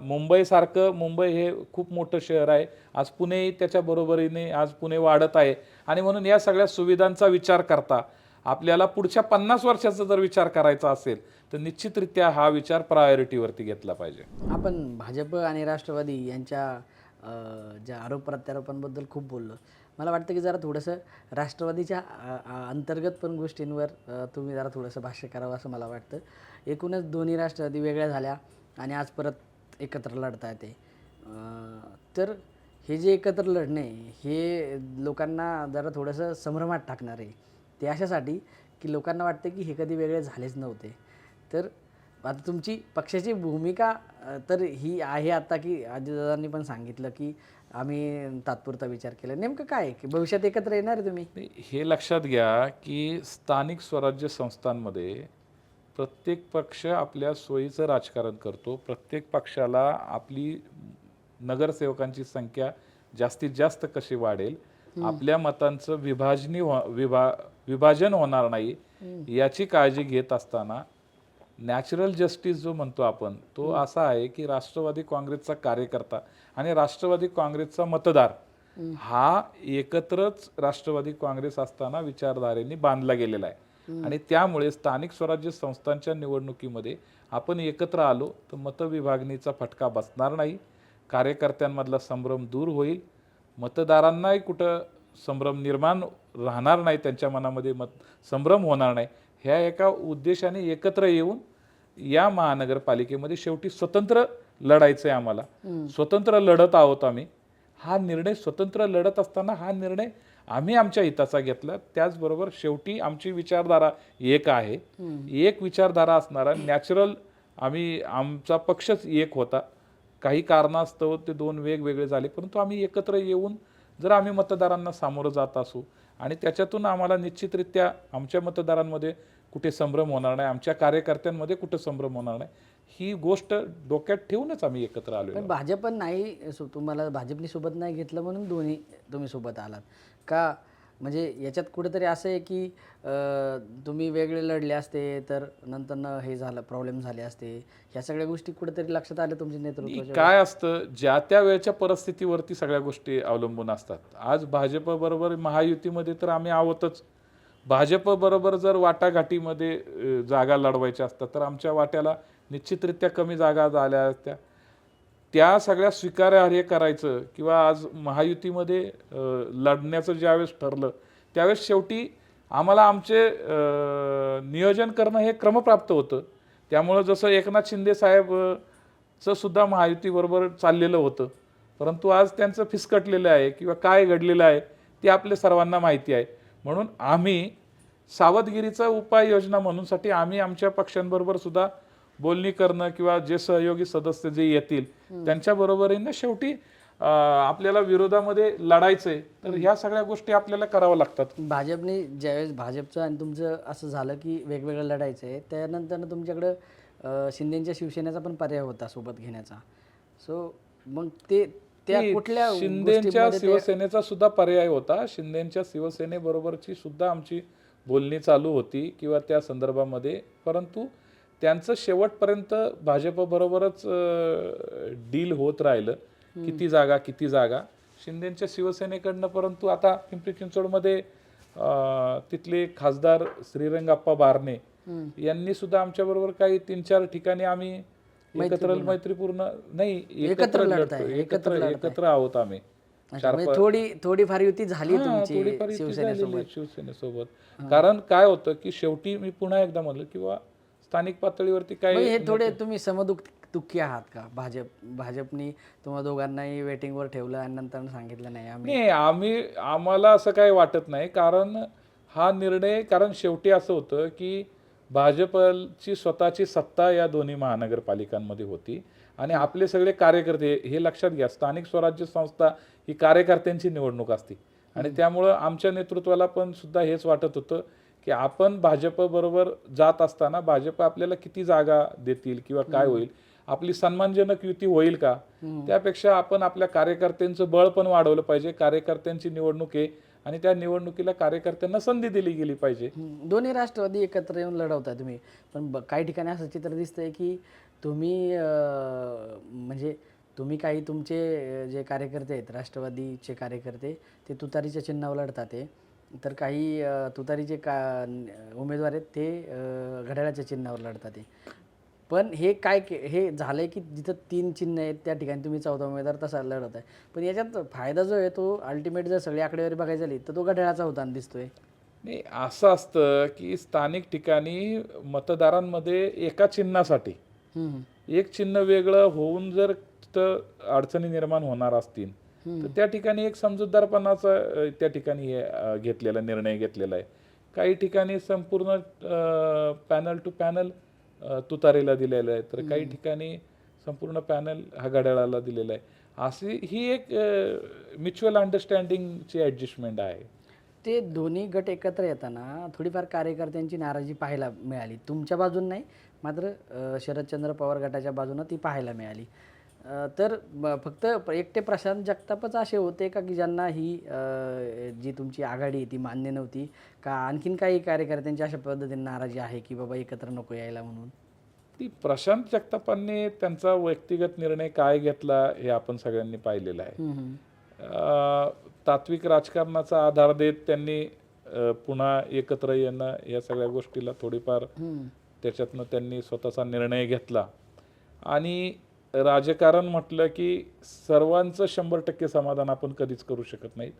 मुंबई हे खूप मोठं शहर आहे. आज पुणे त्याच्या बरोबरीने आज पुणे वाढत आहे आणि म्हणून या सगळ्या सुविधांचा विचार करता आपल्याला पुढच्या 50 वर्षाचा जर विचार करायचा असेल तर निश्चितरित्या हा विचार प्रायोरिटीवरती घेतला पाहिजे. आपण भाजप आणि राष्ट्रवादी यांच्या ज्या आरोप प्रत्यारोपांबद्दल खूप बोललो. मला वाटतं की जरा थोडंसं राष्ट्रवादीच्या अंतर्गत पण गोष्टींवर तुम्ही जरा थोडंसं भाष्य करावं असं मला वाटतं. एकूणच दोन्ही राष्ट्रवादी वेगळ्या झाल्या आणि आज परत एकत्र लढता येते. तर हे जे एकत्र लढणे हे लोकांना जरा थोडंसं संभ्रमात टाकणार आहे. ते अशासाठी की लोकांना वाटतं की हे कधी वेगळे झालेच नव्हते. तर आता तुमची पक्षाची भूमिका तर ही आहे आता की अजितदादांनी पण सांगितलं की आम्ही तात्पुरता विचार केला. नेमकं काय की भविष्यात एकत्र येणार आहे तुम्ही? हे लक्षात घ्या की स्थानिक स्वराज्य संस्थांमध्ये प्रत्येक पक्ष आपल्या सोयीचं राजकारण करतो. प्रत्येक पक्षाला आपली नगरसेवकांची संख्या जास्तीत जास्त कशी वाढेल, आपल्या मतांचं विभाजन होणार नाही याची काळजी घेत असताना नॅचरल जस्टिस जो म्हणतो आपण तो असा आहे की राष्ट्रवादी काँग्रेसचा कार्यकर्ता आणि राष्ट्रवादी काँग्रेसचा मतदार हा एकत्रच राष्ट्रवादी काँग्रेस असताना विचारधारेने बांधला गेलेला आहे आणि त्यामुळे स्थानिक स्वराज्य संस्थांच्या निवडणुकीमध्ये आपण एकत्र आलो तर मतविभागणीचा फटका बसणार नाही, कार्यकर्त्यांमधला संभ्रम दूर होईल, मतदारांनाही कुठं संभ्रम निर्माण राहणार नाही, त्यांच्या मनामध्ये संभ्रम होणार नाही. ह्या एका उद्देशाने एकत्र येऊन या महानगरपालिकेमध्ये शेवटी स्वतंत्र लढायचं आहे आम्हाला. स्वतंत्र लढत आहोत आम्ही. हा निर्णय स्वतंत्र लढत असताना हा निर्णय आम्ही आमच्या हिताचा घेतला. त्याचबरोबर शेवटी आमची विचारधारा एक आहे. एक विचारधारा असणारा नॅचरल आमचा पक्षच एक होता. काही कारणास्तव ते दोन वेगवेगळे झाले, परंतु आम्ही एकत्र येऊन जर आम्ही मतदारांना सामोरं जात असू आणि त्याच्यातून आम्हाला निश्चितरित्या आमच्या मतदारांमध्ये कुठे संभ्रम होणार नाही, आमच्या कार्यकर्त्यांमध्ये कुठे संभ्रम होणार नाही, ही गोष्ट डोक्यात ठेवूनच आम्ही एकत्र आलो. पण भाजप नाही, तुम्हाला भाजपनी सोबत नाही घेतलं म्हणून तुम्ही सोबत आलात का? म्हणजे याच्यात कुठेतरी असं आहे की तुम्ही वेगळे लढले असते तर नंतर हे झालं, प्रॉब्लेम झाले असते, ह्या सगळ्या गोष्टी कुठेतरी लक्षात आल्या तुमच्या नेतृत्वाच्या? काय असतं, ज्या त्या वेळच्या परिस्थितीवरती सगळ्या गोष्टी अवलंबून असतात. आज भाजप बरोबर महायुतीमध्ये तर आम्ही आहोतच. भाजप बरोबर जर वाटाघाटीमध्ये जागा लढवायच्या असतात तर आमच्या वाट्याला निश्चितरित्या कमी जागा झाल्या असत्या. त्या सगळ्या स्वीकार्य करायचं किंवा आज महायुतीमध्ये लढण्याचं ज्यावेळेस ठरलं त्यावेळेस शेवटी आम्हाला आमचे नियोजन करणं हे क्रमप्राप्त होतं. त्यामुळं जसं एकनाथ शिंदे साहेबचं सुद्धा महायुतीबरोबर चाललेलं होतं, परंतु आज त्यांचं फिसकटलेलं आहे किंवा काय घडलेलं आहे ते आपल्या सर्वांना माहिती आहे. म्हणून आम्ही सावधगिरीचा उपाययोजना म्हणूनसाठी आम्ही आमच्या पक्षांबरोबर सुद्धा बोलणी करणं किंवा जे सहयोगी सदस्य जे येतील त्यांच्या बरोबरीने शेवटी आपल्याला विरोधामध्ये लढायचंय तर ह्या सगळ्या गोष्टी आपल्याला कराव्या लागतात. भाजपने ज्यावेळेस भाजपचं आणि तुमचं असं झालं की वेगवेगळं लढायचं आहे, त्यानंतर तुमच्याकडं शिंदेच्या शिवसेनेचा पण पर्याय होता सोबत घेण्याचा. सो मग त्या कुठल्या शिंदेच्या शिवसेनेचा सुद्धा पर्याय होता. शिंदेच्या शिवसेनेबरोबरची सुद्धा आमची बोलणी चालू होती किंवा त्या संदर्भामध्ये, परंतु त्यांचं शेवटपर्यंत भाजपबरोबरच डील होत राहिलं. किती जागा शिंदेच्या शिवसेनेकडनं, परंतु आता पिंपरी चिंचवडमध्ये तिथले खासदार श्रीरंगाप्पा बारणे यांनी सुद्धा आमच्याबरोबर काही 3-4 ठिकाणी आम्ही मैत्रीपूर्ण नाही एकत्र आहोत आम्ही. थोडीफार युती झाली तुमची थोडीफार युती झालेली शिवसेनेसोबत. कारण काय होतं की शेवटी मी पुन्हा एकदा म्हणलं किंवा स्थानिक पातळीवरती काय हे थोडे तुम्ही समदुःखी आहात का? भाजपनी तुम्हा दोघांनाही वेटिंगवर ठेवलं आणि नंतर सांगितलं नाही आम्हाला असं काही वाटत नाही. कारण हा निर्णय, कारण शेवटी असं होतं की भाजपची स्वतःची सत्ता या दोन्ही महानगरपालिकांमध्ये होती आणि आपले सगळे कार्यकर्ते, हे लक्षात घ्या, स्थानिक स्वराज्य संस्था ही कार्यकर्त्यांची निवडणूक असते आणि त्यामुळं आमच्या नेतृत्वाला पण सुद्धा हेच वाटत होतं की आपण भाजप बरोबर जात असताना भाजप आपल्याला किती जागा देतील किंवा काय होईल, आपली सन्मानजनक युती होईल का, त्यापेक्षा आपण आपल्या कार्यकर्त्यांचं बळ पण वाढवलं पाहिजे. कार्यकर्त्यांची निवडणूक आहे आणि त्या निवडणुकीला कार्यकर्त्यांना संधी दिली गेली पाहिजे. दोन्ही राष्ट्रवादी एकत्र येऊन लढवताय तुम्ही, पण काही ठिकाणी असं चित्र दिसतंय की तुम्ही म्हणजे तुम्ही काही तुमचे जे कार्यकर्ते आहेत, राष्ट्रवादीचे कार्यकर्ते, ते तुतारीच्या चिन्हावर लढतात आहे, तर काही तुतारीचे उमेदवार आहेत ते घड्याळाच्या चिन्हावर लढतात आहे. पण हे झालंय की जिथं 3 चिन्ह आहेत त्या ठिकाणी तुम्ही 4था उमेदवार तसा लढत आहे. पण याच्यात फायदा जो आहे तो अल्टिमेट जर सगळी आकडेवारी बघायची झाली तर तो घड्याळाचा होताना दिसतोय. नाही, असं असतं की स्थानिक ठिकाणी मतदारांमध्ये एका चिन्हासाठी एक चिन्ह वेगळं होऊन जर तिथं अडचणी निर्माण होणार असतील तर त्या ठिकाणी एक समजूतदारपणाचा त्या ठिकाणी घेतलेला निर्णय घेतलेला आहे. काही ठिकाणी संपूर्ण पॅनल टू पॅनल तुतारीला दिलेलं आहे, तर काही ठिकाणी संपूर्ण पॅनल हा घड्याळाला दिलेला आहे. अशी ही एक म्युच्युअल अंडरस्टँडिंगची ॲडजस्टमेंट आहे. ते दोन्ही गट एकत्र येताना थोडीफार कार्यकर्त्यांची नाराजी पाहायला मिळाली. तुमच्या बाजून नाही, मात्र शरदचंद्र पवार गटाच्या बाजूनं ती पाहायला मिळाली. तर फक्त एकटे प्रशांत जगतापच असे होते का की ज्यांना ही जी तुमची आघाडी आहे ती मान्य नव्हती, का आणखीन काही कार्यकर्त्यांची अशा पद्धतीने नाराजी आहे की बाबा एकत्र नको यायला म्हणून? ती प्रशांत जगतापांनी त्यांचा व्यक्तिगत निर्णय काय घेतला हे आपण सगळ्यांनी पाहिलेलं आहे. तात्विक राजकारणाचा आधार देत त्यांनी पुन्हा एकत्र येणं या सगळ्या गोष्टीला थोडीफार त्याच्यातनं त्यांनी स्वतःचा निर्णय घेतला. आणि राजकारण म्हटलं की सर्वांचं 100% समाधान आपण कधीच करू शकत नाहीत.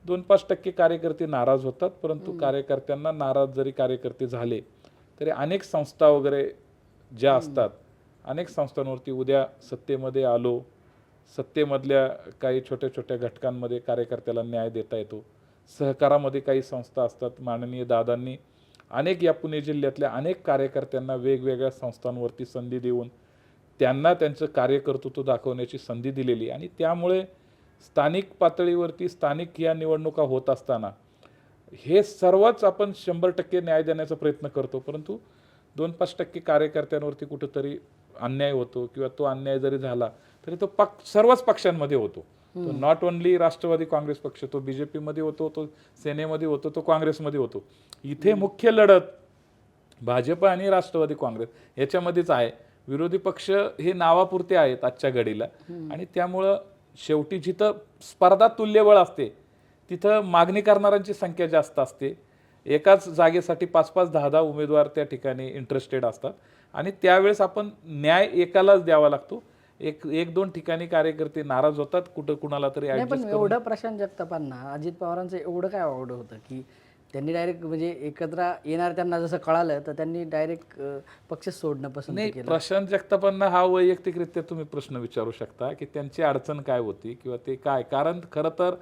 2-5% कार्यकर्ते नाराज होतात, परंतु कार्यकर्त्यांना नाराज जरी कार्यकर्ते झाले तरी अनेक संस्था वगैरे ज्या असतात, अनेक संस्थांवरती उद्या सत्तेमध्ये आलो, सत्तेमधल्या काही छोट्या छोट्या घटकांमध्ये कार्यकर्त्याला न्याय देता येतो. सहकारामध्ये काही संस्था असतात. माननीय दादांनी अनेक या पुणे जिल्ह्यातल्या अनेक कार्यकर्त्यांना वेगवेगळ्या संस्थांवरती संधी देऊन त्यांना त्यांचं कार्यकर्तृत्व दाखवण्याची संधी दिलेली आणि त्यामुळे स्थानिक पातळीवरती स्थानिक या निवडणुका होत असताना हे सर्वच आपण 100% न्याय देण्याचा प्रयत्न करतो, परंतु 2-5% कार्यकर्त्यांवरती कुठेतरी अन्याय होतो किंवा तो अन्याय जरी झाला तरी तो सर्वच पक्षांमध्ये होतो. तो नॉट ओनली राष्ट्रवादी काँग्रेस पक्ष, तो BJP मध्ये होतो, तो सेनेमध्ये होतो, तो काँग्रेसमध्ये होतो. इथे मुख्य लढत भाजप आणि राष्ट्रवादी काँग्रेस याच्यामध्येच आहे. विरोधी पक्ष हे नावापुरते आहेत आजच्या घडीला आणि त्यामुळं शेवटी जिथं स्पर्धा तुल्यबळ असते तिथं मागणी करणाऱ्यांची संख्या जास्त असते. एकाच जागेसाठी 5-5, 10-10 उमेदवार त्या ठिकाणी इंटरेस्टेड असतात आणि त्यावेळेस आपण न्याय एकालाच द्यावा लागतो. एक दोन ठिकाणी कार्यकर्ते नाराज होतात, कुठं कुणाला तरी पण एवढं प्रशांत जगतापांना अजित पवारांचं एवढं काय आवड होतं की त्यांनी डायरेक्ट म्हणजे एकत्र येणार त्यांना जसं कळालं तर त्यांनी डायरेक्ट पक्ष सोडणं पसंत केलं? प्रशांत जगतापांना हा वैयक्तिकरित्या तुम्ही प्रश्न विचारू शकता की त्यांची अडचण काय होती किंवा ते काय. कारण खरं तर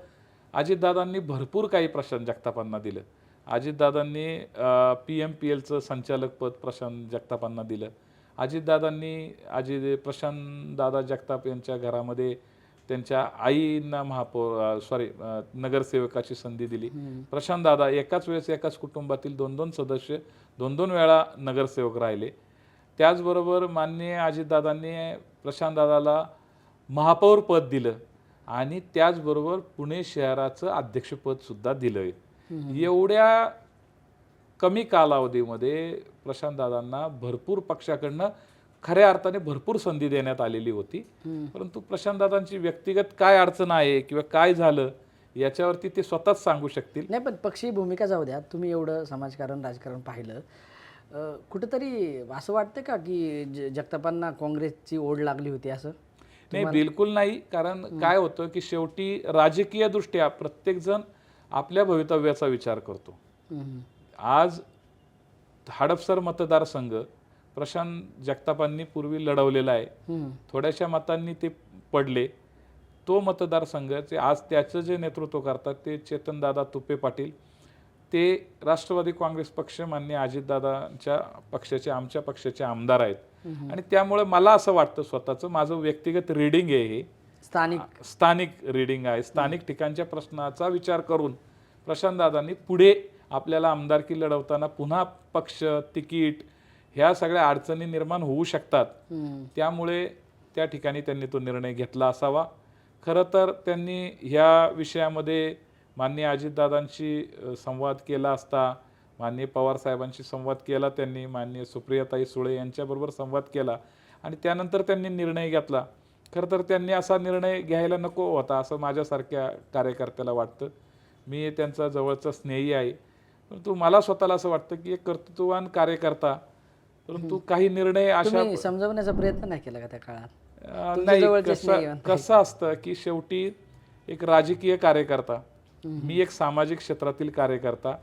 अजितदादांनी भरपूर काही प्रशांत जगतापांना दिलं. अजितदादांनी PMPLचं संचालक पद प्रशांत जगतापांना दिलं. अजितदादांनी प्रशांत दादा जगताप यांच्या घरामध्ये त्यांच्या आईंना नगरसेवकाची संधी दिली. प्रशांत दादा एकाच वेळेस एकाच कुटुंबातील 2-2 सदस्य 2-2 वेळा नगरसेवक राहिले. त्याचबरोबर माननीय अजितदादांनी प्रशांत दादाला महापौर पद दिलं आणि त्याचबरोबर पुणे शहराचं अध्यक्षपद सुद्धा दिलं. एवढ्या कमी कालावधीमध्ये प्रशांतदादांना भरपूर पक्षाकडनं खऱ्या अर्थाने भरपूर संधी देण्यात आलेली होती. परंतु प्रशांतदादांची व्यक्तिगत काय अडचण आहे किंवा काय झालं याच्यावरती ते स्वतःच सांगू शकतील. नाही, पण पक्षी भूमिका जाऊ द्या, तुम्ही एवढं समाजकारण राजकारण पाहिलं, कुठंतरी असं वाटतं का की जगतापांना काँग्रेसची ओढ लागली होती असं? नाही, बिलकुल नाही. कारण काय होतं की शेवटी राजकीय दृष्ट्या प्रत्येकजण आपल्या भवितव्याचा विचार करतो. आज हडपसर मतदारसंघ प्रशांत जगतापांनी पूर्वी लढवलेला आहे. थोड्याशा मतांनी ते पडले. तो मतदारसंघ आज त्याचं जे नेतृत्व करतात ते चेतनदादा तुपे पाटील, ते राष्ट्रवादी काँग्रेस पक्ष माननीय अजितदादांच्या पक्षाचे, आमच्या पक्षाचे आमदार आहेत. आणि त्यामुळे मला असं वाटतं, स्वतःचं माझं व्यक्तिगत रीडिंग आहे हे, स्थानिक रीडिंग आहे, स्थानिक ठिकाणच्या प्रश्नाचा विचार करून प्रशांतदादांनी पुढे आपल्याला आमदारकी लढवताना पुन्हा पक्ष, तिकीट ह्या सगळ्या अडचणी निर्माण होऊ शकतात, त्यामुळे त्या ठिकाणी त्यांनी तो निर्णय घेतला असावा. खरं तर त्यांनी ह्या विषयामध्ये माननीय अजितदादांशी संवाद केला असता, माननीय पवारसाहेबांशी संवाद केला त्यांनी, माननीय सुप्रियाताई सुळे यांच्याबरोबर संवाद केला आणि त्यानंतर त्यांनी निर्णय घेतला. खरं तर त्यांनी असा निर्णय घ्यायला नको होता असं माझ्यासारख्या कार्यकर्त्याला वाटतं. मी त्यांचा जवळचा स्नेही आहे, परंतु मला स्वतःला असं वाटतं की एक कर्तृत्ववान कार्यकर्ता, परंतु काही निर्णय अशा समजवण्याचा प्रयत्न नाही केला का त्या काळात? नाही, कसं असतं की शेवटी एक राजकीय कार्यकर्ता, मी एक सामाजिक क्षेत्रातील कार्यकर्ता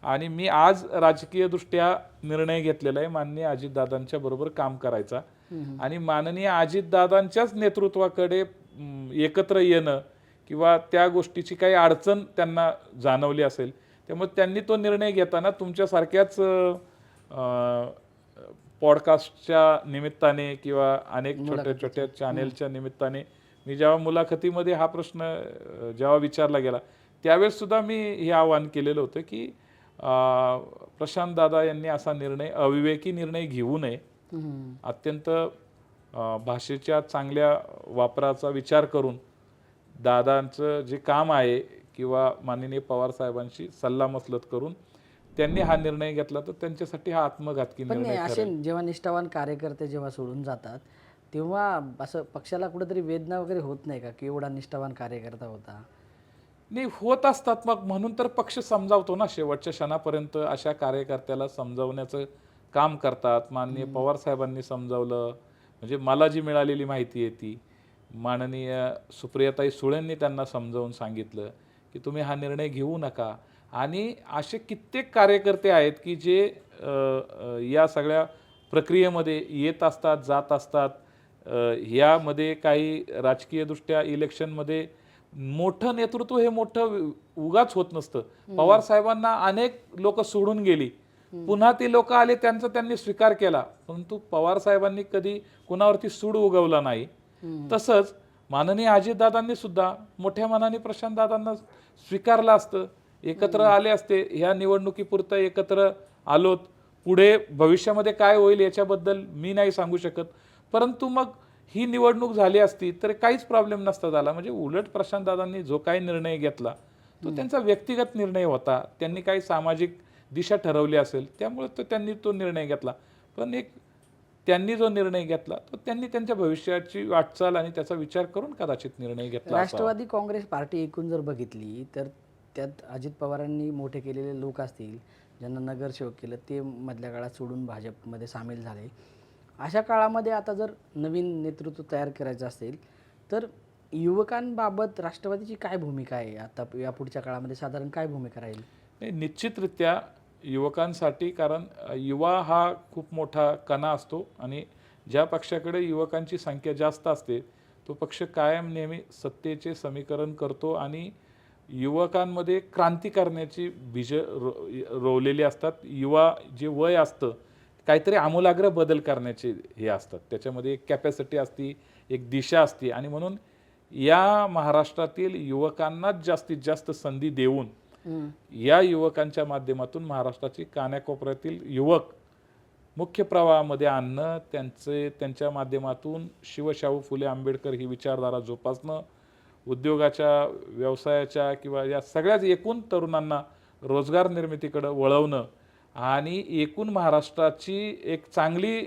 आणि मी आज राजकीय दृष्ट्या निर्णय घेतलेला आहे माननीय अजितदादांच्या बरोबर काम करायचा आणि माननीय अजितदादांच्याच नेतृत्वाकडे एकत्र येणं किंवा त्या गोष्टीची काही अडचण त्यांना जाणवली असेल, त्यामुळे त्यांनी तो निर्णय घेताना तुमच्यासारख्याच पॉडकास्टच्या निमित्ताने किंवा अनेक छोट्या छोट्या चॅनेलच्या निमित्ताने मी जेव्हा मुलाखतीमध्ये हा प्रश्न जेव्हा विचारला गेला त्यावेळेस सुद्धा मी हे आवाहन केलेलं होतं की प्रशांतदादा यांनी असा निर्णय, अविवेकी निर्णय घेऊ नये. अत्यंत भाषेच्या चांगल्या वापराचा विचार करून दादांचं जे काम आहे किंवा माननीय पवारसाहेबांशी सल्लामसलत करून त्यांनी हा निर्णय घेतला, तर त्यांच्यासाठी हा आत्मघातकी निर्णय ठरेल. असे जेव्हा निष्ठावान कार्यकर्ते जेव्हा सोडून जातात तेव्हा असं पक्षाला कुठेतरी वेदना वगैरे होत नाही का की एवढा निष्ठावान कार्यकर्ता होता? नाही, होत असतात. मग म्हणून तर पक्ष समजावतो ना, शेवटच्या क्षणापर्यंत अशा कार्यकर्त्याला समजावण्याचं काम करतात. माननीय पवारसाहेबांनी समजावलं, म्हणजे मला जी मिळालेली माहिती आहे ती माननीय सुप्रियाताई सुळेंनी त्यांना समजावून सांगितलं की तुम्ही हा निर्णय घेऊ नका. आणि असे कित्येक कार्यकर्ते आहेत की जे या सगळ्या प्रक्रियेमध्ये येत असतात, जात असतात. यामध्ये काही राजकीयदृष्ट्या इलेक्शनमध्ये मोठं नेतृत्व हे मोठं उगाच होत नसतं. पवार साहेबांना अनेक लोक सोडून गेली, पुन्हा ती लोक आले, त्यांचा त्यांनी स्वीकार केला, परंतु पवार साहेबांनी कधी कुणावरती सूड उगवला नाही. तसंच माननीय अजितदादांनी सुद्धा मोठ्या मनाने प्रशांतदादांना स्वीकारलं असतं, एकत्र आले असते. ह्या निवडणुकीपुरतं एकत्र आलोत, पुढे भविष्यामध्ये काय होईल याच्याबद्दल मी नाही सांगू शकत, परंतु मग ही निवडणूक झाली असती तर काहीच प्रॉब्लेम नसता झाला. म्हणजे उलट प्रशांतदादांनी जो काही निर्णय घेतला तो त्यांचा व्यक्तिगत निर्णय होता, त्यांनी काही सामाजिक दिशा ठरवली असेल त्यामुळे त्यांनी तो निर्णय घेतला. पण एक त्यांनी जो निर्णय घेतला तो त्यांनी त्यांच्या भविष्याची वाटचाल आणि त्याचा विचार करून कदाचित निर्णय घेतला. राष्ट्रवादी काँग्रेस पार्टी एकूण जर बघितली तर त्यात अजित पवारांनी मोठे केलेले लोक असतील, ज्यांना नगरसेवक केलं, ते मधल्या काळात सोडून भाजपमध्ये सामील झाले. अशा काळामध्ये आता जर नवीन नेतृत्व तयार करायचं असेल तर युवकांबाबत राष्ट्रवादीची काय भूमिका आहे? आता या पुढच्या काळामध्ये साधारण काय भूमिका राहील? निश्चितरित्या युवकांसाठी, कारण युवा हा खूप मोठा कणा असतो आणि ज्या पक्षाकडे युवकांची संख्या जास्त असते तो पक्ष कायम नेहमी सत्तेचे समीकरण करतो आणि युवकांमध्ये क्रांती करण्याची बीज रोवलेली असतात. युवा जे वय असतं काहीतरी आमूलाग्र बदल करण्याचे हे असतात, त्याच्यामध्ये एक कॅपॅसिटी असते, एक दिशा असते. आणि म्हणून या महाराष्ट्रातील युवकांना जास्तीत जास्त संधी देऊन या युवकांच्या माध्यमातून महाराष्ट्राची कानाकोपऱ्यातील युवक मुख्य प्रवाहामध्ये आणणं, त्यांच्या माध्यमातून शिवशाहू फुले आंबेडकर ही विचारधारा जोपासणं, उद्योगाच्या, व्यवसायाच्या किंवा या सगळ्याच एकूण तरुणांना रोजगार निर्मितीकडे वळवणं आणि एकूण महाराष्ट्राची एक चांगली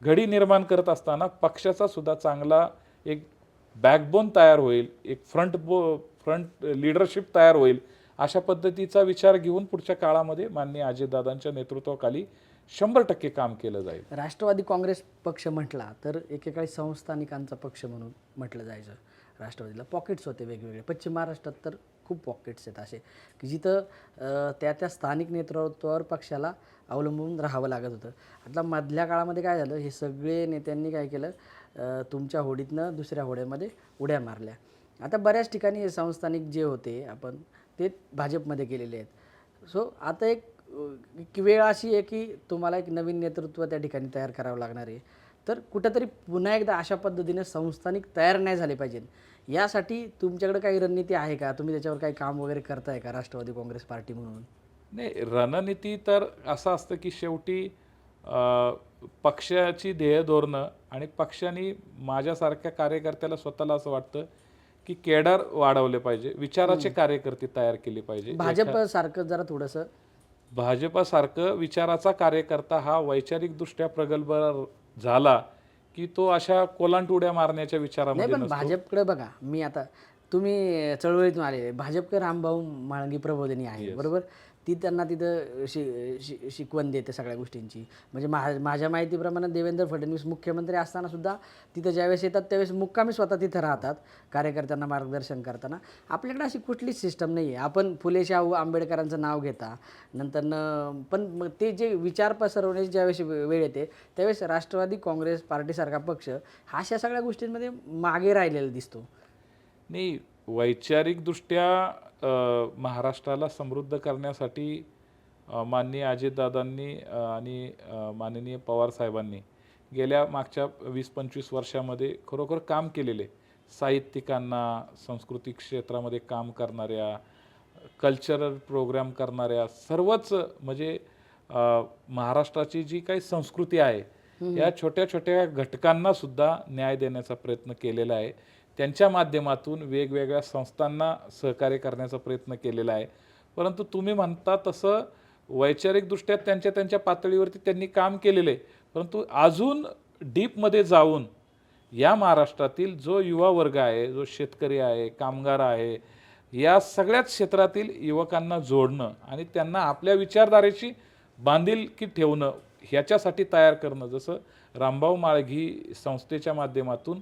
घडी निर्माण करत असताना पक्षाचा सुद्धा चांगला एक बॅकबोन तयार होईल, एक फ्रंट लीडरशिप तयार होईल, अशा पद्धतीचा विचार घेऊन पुढच्या काळामध्ये माननीय अजितदादांच्या नेतृत्वाखाली 100% काम केलं जाईल. राष्ट्रवादी काँग्रेस पक्ष म्हटला तर एकेकाळी संस्थानिकांचा पक्ष म्हणून म्हटलं जायचं. राष्ट्रवादीला पॉकेट्स होते वेगवेगळे. पश्चिम महाराष्ट्रात तर खूप पॉकेट्स आहेत असे की जिथं त्या त्या स्थानिक नेतृत्वावर पक्षाला अवलंबून राहावं लागत होतं. आता मधल्या काळामध्ये काय झालं, हे सगळे नेत्यांनी काय केलं, तुमच्या होडीतनं दुसऱ्या होड्यामध्ये उड्या मारल्या. आता बऱ्याच ठिकाणी हे संस्थानिक जे होते आपण ते भाजपमध्ये गेलेले आहेत. सो आता एक वेळ अशी आहे की तुम्हाला एक नवीन नेतृत्व त्या ठिकाणी तयार करावं लागणार आहे. तर कुठंतरी पुन्हा एकदा अशा पद्धतीने संस्थानिक तयार नाही झाले पाहिजे, यासाठी तुमच्याकडे काही रणनीती आहे का? तुम्ही त्याच्यावर काही काम वगैरे करताय का राष्ट्रवादी काँग्रेस पार्टी म्हणून? नाही, रणनीती तर असं असतं की शेवटी पक्षाची ध्येय धोरणं आणि पक्षाने माझ्यासारख्या कार्यकर्त्याला स्वतःला असं वाटतं की केडर वाढवले पाहिजे, विचाराचे कार्यकर्ते तयार केले पाहिजे. भाजप सारखं जरा थोडंसं भाजपासारखं विचाराचा कार्यकर्ता हा वैचारिकदृष्ट्या प्रगल्भ झाला की तो अशा कोलांटुड्या मारण्याच्या नाही, विचारामध्ये पण नसतो. भाजपकडे बघा, मी आता तुम्ही चळवळीतून आलेले, भाजपकडे रामभाऊ म्हाळगी प्रबोधिनी आहे बरोबर, ती त्यांना तिथं शिकवण देते सगळ्या गोष्टींची. म्हणजे माझ्या माहितीप्रमाणे देवेंद्र फडणवीस मुख्यमंत्री असताना सुद्धा तिथं ज्यावेळेस येतात त्यावेळेस मुक्कामी स्वतः तिथं राहतात कार्यकर्त्यांना मार्गदर्शन करताना. आपल्याकडे अशी कुठलीच सिस्टम नाही आहे. आपण फुले शाहू आंबेडकरांचं नाव घेता नंतरनं, पण मग ते जे विचार पसरवण्याची ज्यावेळेस वेळ येते त्यावेळेस राष्ट्रवादी काँग्रेस पार्टीसारखा पक्ष हा अशा सगळ्या गोष्टींमध्ये मागे राहिलेला दिसतो. नाही, वैचारिकदृष्ट्या महाराष्ट्राला समृद्ध करण्यासाठी माननीय अजितदादांनी आणि माननीय पवारसाहेबांनी गेल्या मागच्या 20-25 वर्षामध्ये खरोखर काम केलेले, साहित्यिकांना, संस्कृती क्षेत्रामध्ये काम करणाऱ्या, कल्चरल प्रोग्राम करणाऱ्या सर्वच म्हणजे महाराष्ट्राची जी काही संस्कृती आहे या छोट्या छोट्या घटकांना सुद्धा न्याय देण्याचा प्रयत्न केलेला आहे. त्यांच्या माध्यमातून वेगवेगळ्या संस्थांना सहकार्य करण्याचा प्रयत्न केलेला आहे. परंतु तुम्ही म्हणता तसं वैचारिकदृष्ट्या त्यांच्या त्यांच्या पातळीवरती त्यांनी काम केलेलं आहे. परंतु अजून डीपमध्ये जाऊन या महाराष्ट्रातील जो युवा वर्ग आहे, जो शेतकरी आहे, कामगार आहे, या सगळ्याच क्षेत्रातील युवकांना जोडणं आणि त्यांना आपल्या विचारधारेची बांधिलकी ठेवणं ह्याच्यासाठी तयार करणं. जसं रामभाऊ म्हाळगी संस्थेच्या माध्यमातून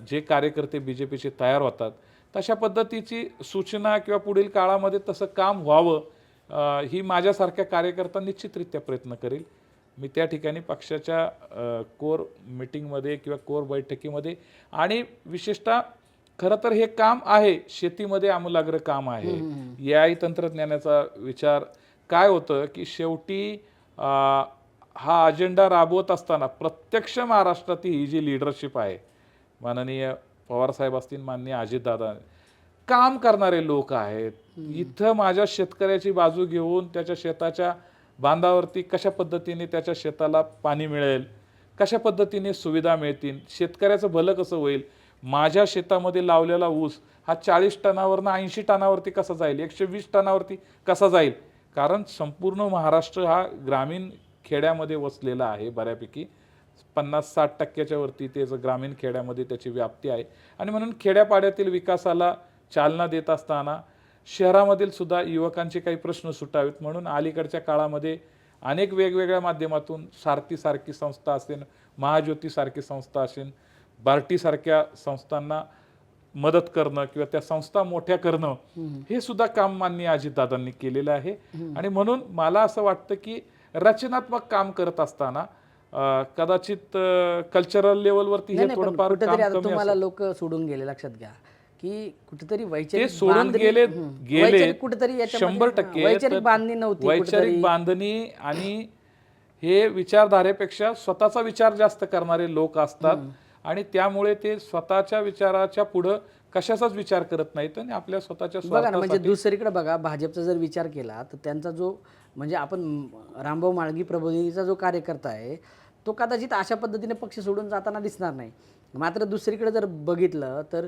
जे कार्यकर्ते BJPचे तयार होतात तशा पद्धतीची सूचना किंवा पुढील काळामध्ये तसं काम व्हावं ही माझ्यासारख्या कार्यकर्ता निश्चितरित्या प्रयत्न करेल. मी त्या ठिकाणी पक्षाच्या कोर मीटिंगमध्ये किंवा कोर बैठकीमध्ये आणि विशेषतः खरं तर हे काम आहे शेतीमध्ये आमूलाग्र काम आहे. AI तंत्रज्ञानाचा विचार काय होतं की शेवटी हा अजेंडा राबवत असताना प्रत्यक्ष महाराष्ट्रातील ही जी लीडरशिप आहे, माननीय पवारसाहेब असतील, माननीय अजितदादा, काम करणारे लोक आहेत. इथं माझ्या शेतकऱ्याची बाजू घेऊन त्याच्या शेताच्या बांधावरती कशा पद्धतीने त्याच्या शेताला पाणी मिळेल, कशा पद्धतीने सुविधा मिळतील, शेतकऱ्याचं भलं कसं होईल, माझ्या शेतामध्ये लावलेला ऊस हा 40 टनावरनं 80 टनावरती कसा जाईल, 120 टनावरती कसा जाईल. कारण संपूर्ण महाराष्ट्र हा ग्रामीण खेड्यामध्ये वसलेला आहे. बऱ्यापैकी 50-60% वरती त्याचं ग्रामीण खेड्यामध्ये त्याची व्याप्ती आहे. आणि म्हणून खेड्यापाड्यातील विकासाला चालना देत असताना शहरामधील सुद्धा युवकांचे काही प्रश्न सुटावेत म्हणून अलीकडच्या काळामध्ये अनेक वेगवेगळ्या माध्यमातून सारथी संस्था असेल, महाज्योतीसारखी संस्था असेल, बार्टीसारख्या संस्थांना मदत करणं किंवा त्या संस्था मोठ्या करणं हे सुद्धा काम माननीय अजितदादांनी केलेलं आहे. आणि म्हणून मला असं वाटतं की रचनात्मक काम करत असताना कदाचित कल्चरल लेवलवरती हे थोडंफार कुठेतरी काम कमी तुम्हाला लोक सोडून गेले, लक्षात घ्या की कुठेतरी ते वैचारिक सोडून गेले कुठेतरी 100%. वैचारिक बांधणी नव्हती, वैचारिक बांधणी आणि हे विचारधारेपेक्षा स्वतःचा विचार जास्त करणारे लोक असतात आणि त्यामुळे ते स्वतःच्या विचाराच्या पुढं कशाचाच विचार करत नाहीत आणि आपल्या स्वतःच्या बघा ना. म्हणजे दुसरीकडे बघा, भाजपचा जर विचार केला तर त्यांचा जो म्हणजे आपण रामभाऊ म्हाळगी प्रबोधिनीचा जो कार्यकर्ता आहे तो कदाचित अशा पद्धतीने पक्ष सोडून जाताना दिसणार नाही. मात्र दुसरीकडे जर बघितलं तर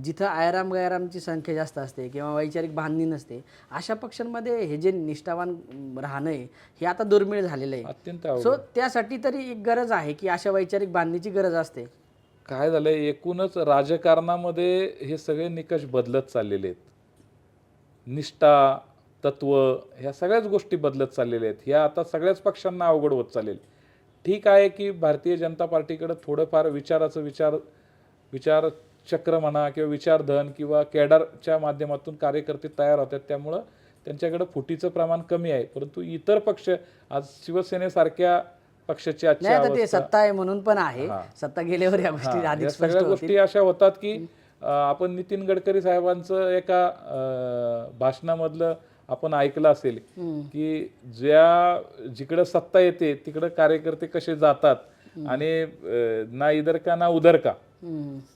जिथं आयराम गैरामची संख्या जास्त असते किंवा वैचारिक बांधणी नसते, अशा पक्षांमध्ये हे जे निष्ठावान राहणं आहे हे आता दुर्मिळ झालेलं आहे. अत्यंत सो त्यासाठी तरी एक गरज आहे की अशा वैचारिक बांधणीची गरज असते. काय झालंय, एकूणच राजकारणामध्ये हे सगळे निकष बदलत चाललेले आहेत. निष्ठा, तत्व ह्या सगळ्याच गोष्टी बदलत चाललेल्या आहेत. ह्या आता सगळ्याच पक्षांना अवघड होत चालेल. ठीक आहे की भारतीय जनता पार्टीकडे थोडंफार विचारचक्र म्हणा किंवा विचारधन किंवा कॅडरच्या माध्यमातून कार्यकर्ते तयार होतात, त्यामुळं त्यांच्याकडे फुटीचं प्रमाण कमी आहे. परंतु इतर पक्ष, आज शिवसेनेसारख्या पक्षाची आजची नाही, आता ते अवस्था, सत्ता आहे म्हणून पण आहे. सत्ता गेल्यावर या गोष्टी या अधिक सगळ्या स्पष्ट गोष्टी होतील. अशा होतात की आपण नितीन गडकरी साहेबांचं एका भाषणामधलं आपण ऐकलं असेल की जिकडं सत्ता येते तिकडं कार्यकर्ते कसे जातात आणि ना इधर का ना उधर का,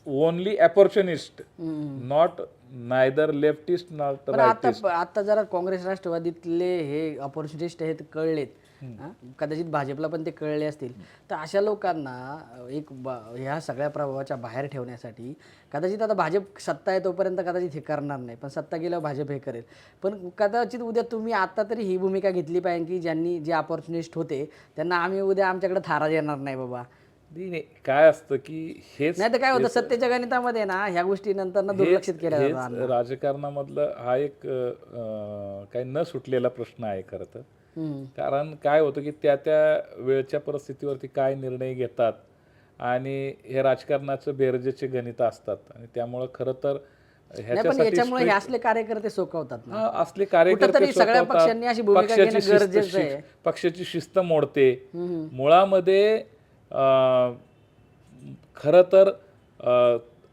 only opportunist, not neither leftist not पण आता जरा काँग्रेस राष्ट्रवादीतले हे ऑपॉर्च्युनिस्ट आहेत कळलेत. कदाचित भाजपला पण ते कळले असतील. तर अशा लोकांना ह्या सगळ्या प्रभावाच्या बाहेर ठेवण्यासाठी कदाचित आता भाजप सत्ता आहे तोपर्यंत कदाचित हे करणार नाही, पण सत्ता गेल्यावर भाजप हे करेल. पण कदाचित उद्या तुम्ही आता तरी ही भूमिका घेतली पाहिजे की जे ऑपॉर्च्युनिस्ट होते त्यांना आम्ही उद्या आमच्याकडे थारा येणार नाही बाबा. नाही, काय असतं की हेच नाही तर काय होतं, सत्तेच्या गणितामध्ये ना ह्या गोष्टी नंतर दुर्लक्षित केल्या जातात. राजकारणामधलं हा एक काही न सुटलेला प्रश्न आहे खरं तर. कारण काय होतं की त्या वेळच्या परिस्थितीवरती काय निर्णय घेतात आणि हे राजकारणाचं बेरजेचे गणित असतात आणि त्यामुळं खरं तर याच्यामुळे हे असले कार्यकर्ते सोकावतात ना. असले कार्यकर्ते सगळ्या पक्षांनी अशी भूमिका घेणं गरजेचं आहे. पक्षाची शिस्त मोडते. मुळामध्ये खरं तर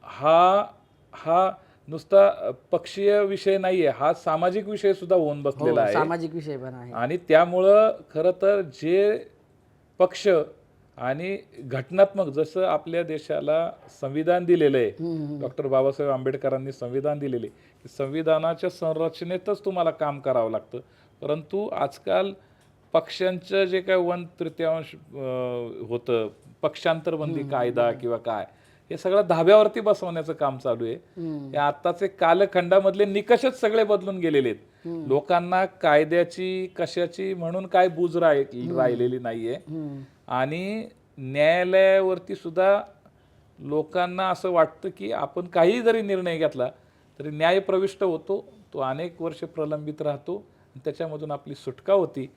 हा नुसता पक्षीय विषय नाहीये, हा सामाजिक विषय सुद्धा होऊन बसलेला आहे. सामाजिक विषय पण आहे. आणि त्यामुळं खरं तर जे पक्ष आणि घटनात्मक, जसं आपल्या देशाला संविधान दिलेलं आहे, डॉक्टर बाबासाहेब आंबेडकरांनी संविधान दिलेले, की संविधानाच्या संरचनेतच तुम्हाला काम करावं लागतं. परंतु आजकाल पक्षांचं जे काय 1/3 होतं, पक्षांतरबंदी कायदा किंवा काय, हे सगळं धाब्यावरती बसवण्याचं काम चालू आहे. हे आत्ताचे कालखंडामधले निकषच सगळे बदलून गेलेले आहेत. लोकांना कायद्याची कशाची म्हणून काय बूज राहिलेली नाहीये. आणि न्यायालयावरती सुद्धा लोकांना असं वाटतं की आपण काही जरी निर्णय घेतला तरी न्याय प्रविष्ट होतो, तो अनेक वर्ष प्रलंबित राहतो आणि त्याच्यामधून आपली सुटका होती.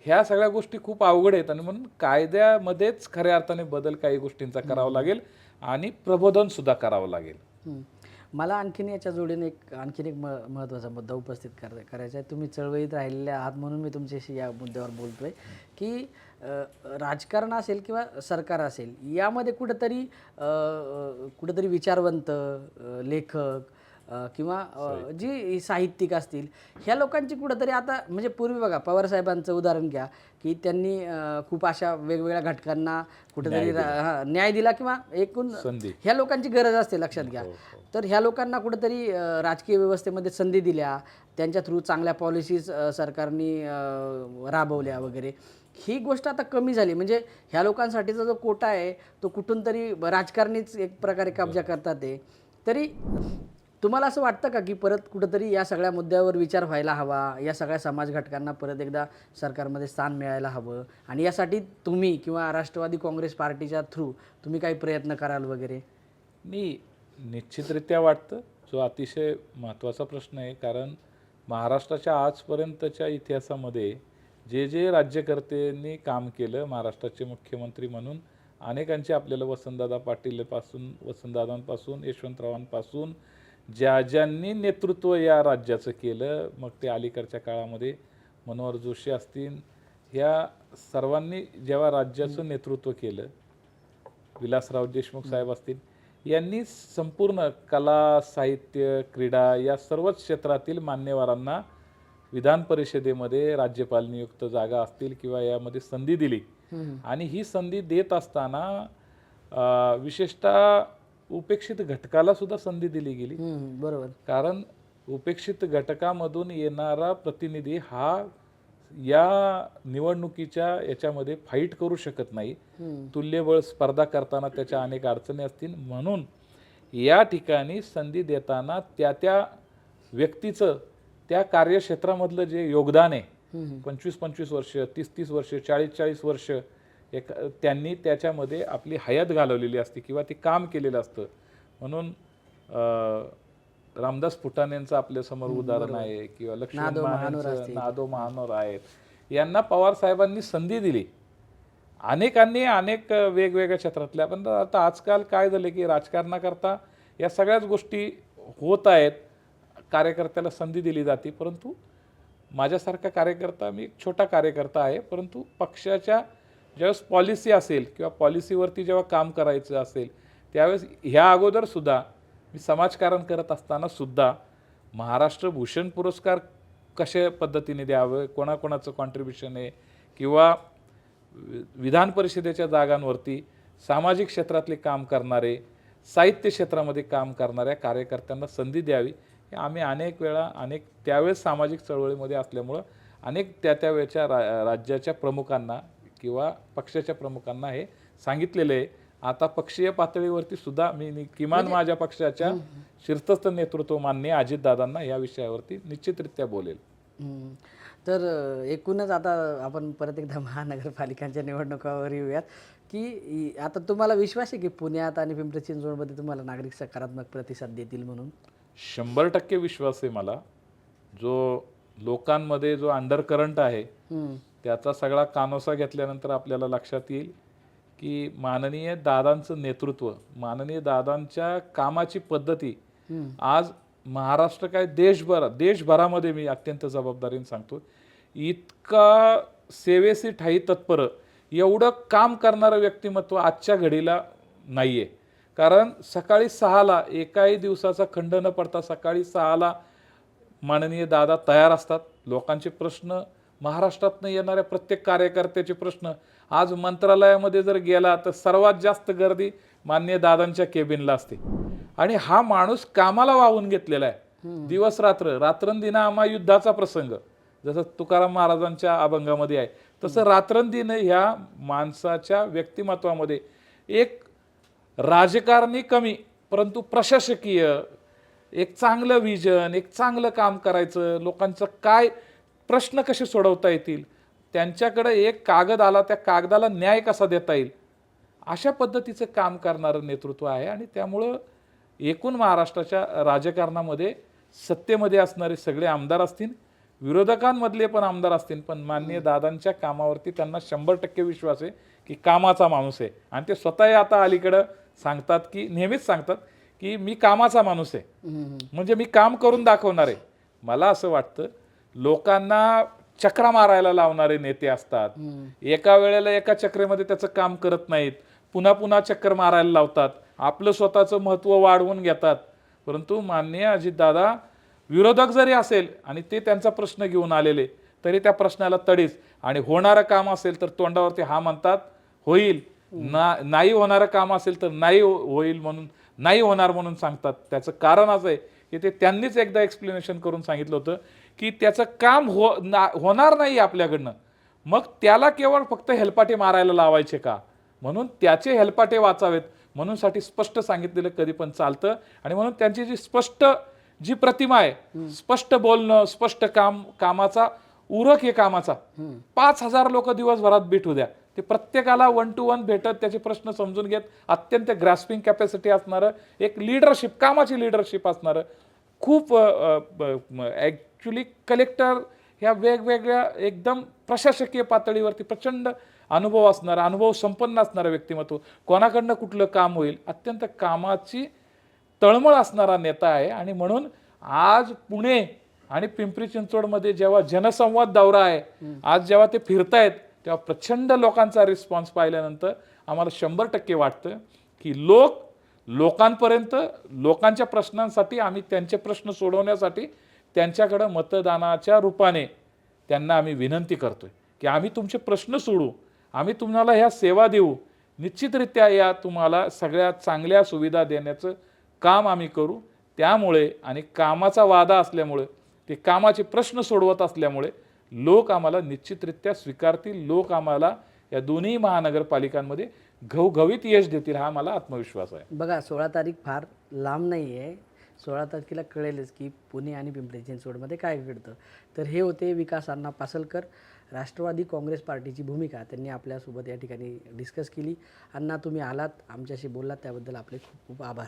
ह्या सगळ्या गोष्टी खूप अवघड आहेत आणि म्हणून कायद्यामध्येच खऱ्या अर्थाने बदल काही गोष्टींचा करावा लागेल आणि प्रबोधन सुद्धा करावं लागेल. मला आणखीन याच्या जोडीने आणखीन एक महत्त्वाचा मुद्दा उपस्थित करायचा आहे. तुम्ही चळवळीत राहिलेले आहात म्हणून मी तुमच्याशी या मुद्द्यावर बोलतोय की राजकारण असेल किंवा सरकार असेल, यामध्ये कुठंतरी विचारवंत लेखक किंवा जी साहित्यिक असतील, ह्या लोकांची कुठंतरी आता, म्हणजे पूर्वी बघा पवारसाहेबांचं उदाहरण घ्या की त्यांनी खूप अशा वेगवेगळ्या घटकांना कुठेतरी न्याय दिला किंवा एकूण ह्या लोकांची गरज असते, लक्षात घ्या. तर ह्या लोकांना कुठेतरी राजकीय व्यवस्थेमध्ये संधी दिल्या, त्यांच्या थ्रू चांगल्या पॉलिसीज सरकारने राबवल्या वगैरे. ही गोष्ट आता कमी झाली. म्हणजे ह्या लोकांसाठीचा जो कोटा आहे तो कुठून तरी राजकारणीच एक प्रकारे कब्जा करतात आहे. तरी तुम्हाला असं वाटतं का की परत कुठंतरी या सगळ्या मुद्द्यावर विचार व्हायला हवा, या सगळ्या समाज घटकांना परत एकदा सरकारमध्ये स्थान मिळायला हवं आणि यासाठी तुम्ही किंवा राष्ट्रवादी काँग्रेस पार्टीच्या थ्रू तुम्ही काही प्रयत्न कराल वगैरे? मी निश्चितरित्या वाटतं, जो अतिशय महत्त्वाचा प्रश्न आहे. कारण महाराष्ट्राच्या आजपर्यंतच्या इतिहासामध्ये जे राज्यकर्त्यांनी काम केलं, महाराष्ट्राचे मुख्यमंत्री म्हणून अनेकांचे आपल्याला वसंतदादांपासून यशवंतरावांपासून ज्यांनी नेतृत्व या राज्याचं केलं, मग ते अलीकडच्या काळामध्ये मनोहर जोशी असतील, ह्या सर्वांनी जेव्हा राज्याचं नेतृत्व केलं, विलासराव देशमुख साहेब असतील, यांनी संपूर्ण कला, साहित्य, क्रीडा या सर्वच क्षेत्रातील मान्यवरांना विधान परिषदेमध्ये राज्यपाल नियुक्त जागा असतील किंवा यामध्ये संधी दिली. आणि ही संधी देत असताना विशेषतः उपेक्षित घटकाला सुद्धा संधी दिली गेली. बरोबर. कारण उपेक्षित घटकामधून येणारा प्रतिनिधी हा या निवडणुकीच्या याच्यामध्ये फाईट करू शकत नाही. तुल्यबळ स्पर्धा करताना त्याच्या अनेक अडचणी असतील. म्हणून या ठिकाणी संधी देताना त्या व्यक्तीचं त्या कार्यक्षेत्रामधलं जे योगदान आहे 25-25 वर्ष, 30-30 वर्ष, 40-40 वर्ष त्यांनी त्याच्यामध्ये आपली हयात घालवलेली असते किंवा ते काम केलेलं असतं. म्हणून रामदास फुटाणेंचं आपल्यासमोर उदाहरण आहे किंवा लक्ष्मण मानेंचं, नादो महानोर आहेत. यांना पवार साहेबांनी संधी दिली. अनेकांनी अनेक वेगवेगळ्या क्षेत्रातल्या. पण आता आजकाल काय झालं की राजकारणाकरता या सगळ्याच गोष्टी होत आहेत. कार्यकर्त्याला संधी दिली जाते, परंतु माझ्यासारखा कार्यकर्ता, मी एक छोटा कार्यकर्ता आहे, परंतु पक्षाच्या ज्यावेळेस पॉलिसी असेल किंवा पॉलिसीवरती जेव्हा काम करायचं असेल त्यावेळेस ह्या अगोदरसुद्धा मी समाजकारण करत असताना सुद्धा महाराष्ट्र भूषण पुरस्कार कशा पद्धतीने द्यावं, कोणाकोणाचं कॉन्ट्रीब्युशन आहे किंवा विधान परिषदेच्या जागांवरती सामाजिक क्षेत्रातले काम करणारे, साहित्य क्षेत्रामध्ये काम करणाऱ्या कार्यकर्त्यांना संधी द्यावी हे आम्ही अनेक वेळा त्यावेळेस सामाजिक चळवळीमध्ये असल्यामुळं अनेक त्या वेळच्या राज्याच्या प्रमुखांना किंवा पक्षाच्या प्रमुखांना हे सांगितलेलं आहे. आता पक्षीय पातळीवरती सुद्धा मी किमान माझ्या पक्षाच्या शीर्षस्थ नेतृत्व माननीय अजितदादांना या विषयावरती निश्चितरित्या बोलेल. तर एकूणच आता आपण परत एकदा महानगरपालिकांच्या निवडणुकावर येऊयात की आता तुम्हाला विश्वास आहे की पुण्यात आणि पिंपरी चिंचवडमध्ये तुम्हाला नागरिक सकारात्मक प्रतिसाद देतील म्हणून? 100% विश्वास आहे मला. जो लोकांमध्ये जो अंडरकरंट आहे त्याचा सगळा कानोसा घेतल्यानंतर आपल्याला लक्षात येईल की माननीय दादांचं नेतृत्व, माननीय दादांच्या कामाची पद्धती आज महाराष्ट्र काय देशभरामध्ये मी अत्यंत जबाबदारीने सांगतो, इतका सेवेसी ठाई तत्पर एवढं काम करणारं व्यक्तिमत्व आजच्या घडीला नाही आहे. कारण सकाळी 6ला एकाही दिवसाचा खंड न पडता सकाळी 6ला माननीय दादा तयार असतात. लोकांचे प्रश्न, महाराष्ट्रातनं येणाऱ्या प्रत्येक कार्यकर्त्याचे प्रश्न, आज मंत्रालयामध्ये जर गेला तर सर्वात जास्त गर्दी माननीय दादांच्या केबिनला असते. आणि हा माणूस कामाला वाहून घेतलेला आहे. दिवस रात्र, रात्रंदिना युद्धाचा प्रसंग जसं तुकाराम महाराजांच्या अभंगामध्ये आहे तसं रात्रंदिन ह्या माणसाच्या व्यक्तिमत्वामध्ये एक राजकारणी कमी परंतु प्रशासकीय एक चांगलं विजन, एक चांगलं काम करायचं, लोकांचं काय प्रश्न कसे सोडवता येतील, त्यांच्याकडे एक कागद आला त्या कागदाला न्याय कसा देता येईल, अशा पद्धतीचं काम करणारं नेतृत्व आहे. आणि त्यामुळं एकूण महाराष्ट्राच्या राजकारणामध्ये सत्तेमध्ये असणारे सगळे आमदार असतील, विरोधकांमधले पण आमदार असतील, पण माननीय दादांच्या कामावरती त्यांना 100% विश्वास आहे की कामाचा माणूस आहे. आणि ते स्वतः आता अलीकडं सांगतात की नेहमीच सांगतात की मी कामाचा माणूस आहे, म्हणजे मी काम करून दाखवणार आहे. मला असं वाटतं लोकांना चक्रा मारायला लावणारे नेते असतात, एका वेळेला एका चक्रेमध्ये त्याचं काम करत नाहीत, पुन्हा पुन्हा चक्कर मारायला लावतात, आपलं स्वतःचं महत्त्व वाढवून घेतात. परंतु माननीय अजितदादा विरोधक जरी असेल आणि ते त्यांचा प्रश्न घेऊन आलेले तरी त्या प्रश्नाला तडीच, आणि होणारं काम असेल तर तोंडावरती हा म्हणतात होईल, नाही होणारं काम असेल तर नाही होईल म्हणून नाही होणार म्हणून सांगतात. त्याचं कारण असं आहे की ते त्यांनीच एकदा एक्सप्लेनेशन करून सांगितलं होतं की त्याचं काम होणार नाही आपल्याकडनं, मग त्याला केवळ फक्त हेलपाटे मारायला लावायचे का, म्हणून त्याचे हेलपाटे वाचावेत म्हणून साठी स्पष्ट सांगितलेलं कधी पण चालतं. आणि म्हणून त्यांची जी प्रतिमा आहे, स्पष्ट बोलणं, स्पष्ट कामाचा उरक आहे कामाचा. 5,000 लोक दिवसभरात भेटू द्या, ते प्रत्येकाला 1 to 1 भेटत त्याचे प्रश्न समजून घेत अत्यंत ग्रास्पिंग कॅपॅसिटी असणारं एक लीडरशिप, कामाची लीडरशिप असणारं, खूप ॲक्च्युली कलेक्टर ह्या वेगवेगळ्या एकदम प्रशासकीय पातळीवरती प्रचंड अनुभव असणारा, अनुभव संपन्न असणारं व्यक्तिमत्व, कोणाकडनं कुठलं काम होईल, अत्यंत कामाची तळमळ असणारा नेता आहे. आणि म्हणून आज पुणे आणि पिंपरी चिंचवडमध्ये जेव्हा जनसंवाद दौरा आहे, आज जेव्हा ते फिरतायत तेव्हा प्रचंड लोकांचा रिस्पॉन्स पाहिल्यानंतर आम्हाला 100% वाटतं की लोकांपर्यंत, लोकांच्या प्रश्नांसाठी, आम्ही त्यांचे प्रश्न सोडवण्यासाठी त्यांच्याकडं मतदानाच्या रूपाने त्यांना आम्ही विनंती करतोय की आम्ही तुमचे प्रश्न सोडू, आम्ही तुम्हाला ह्या सेवा देऊ, निश्चितरित्या या तुम्हाला सगळ्या चांगल्या सुविधा देण्याचं काम आम्ही करू. त्यामुळे आणि कामाचा वादा असल्यामुळे, ते कामाचे प्रश्न सोडवत असल्यामुळे लोक आम्हाला निश्चितरित्या स्वीकारतील, लोक आम्हाला या दोन्ही महानगरपालिकांमध्ये घवघवीत यश देतील, हा मला आत्मविश्वास आहे. बघा 16 तारीख फार लांब नाही आहे. 16 तारखेला कळेलच की पुणे आणि पिंपरी चिंचवडमध्ये काय घडतं. तर हे होते विकास अण्णा पासलकर. राष्ट्रवादी काँग्रेस पार्टीची भूमिका त्यांनी आपल्यासोबत या ठिकाणी डिस्कस केली. अण्णा, तुम्ही आलात, आमच्याशी बोललात, त्याबद्दल आपले खूप खूप आभार.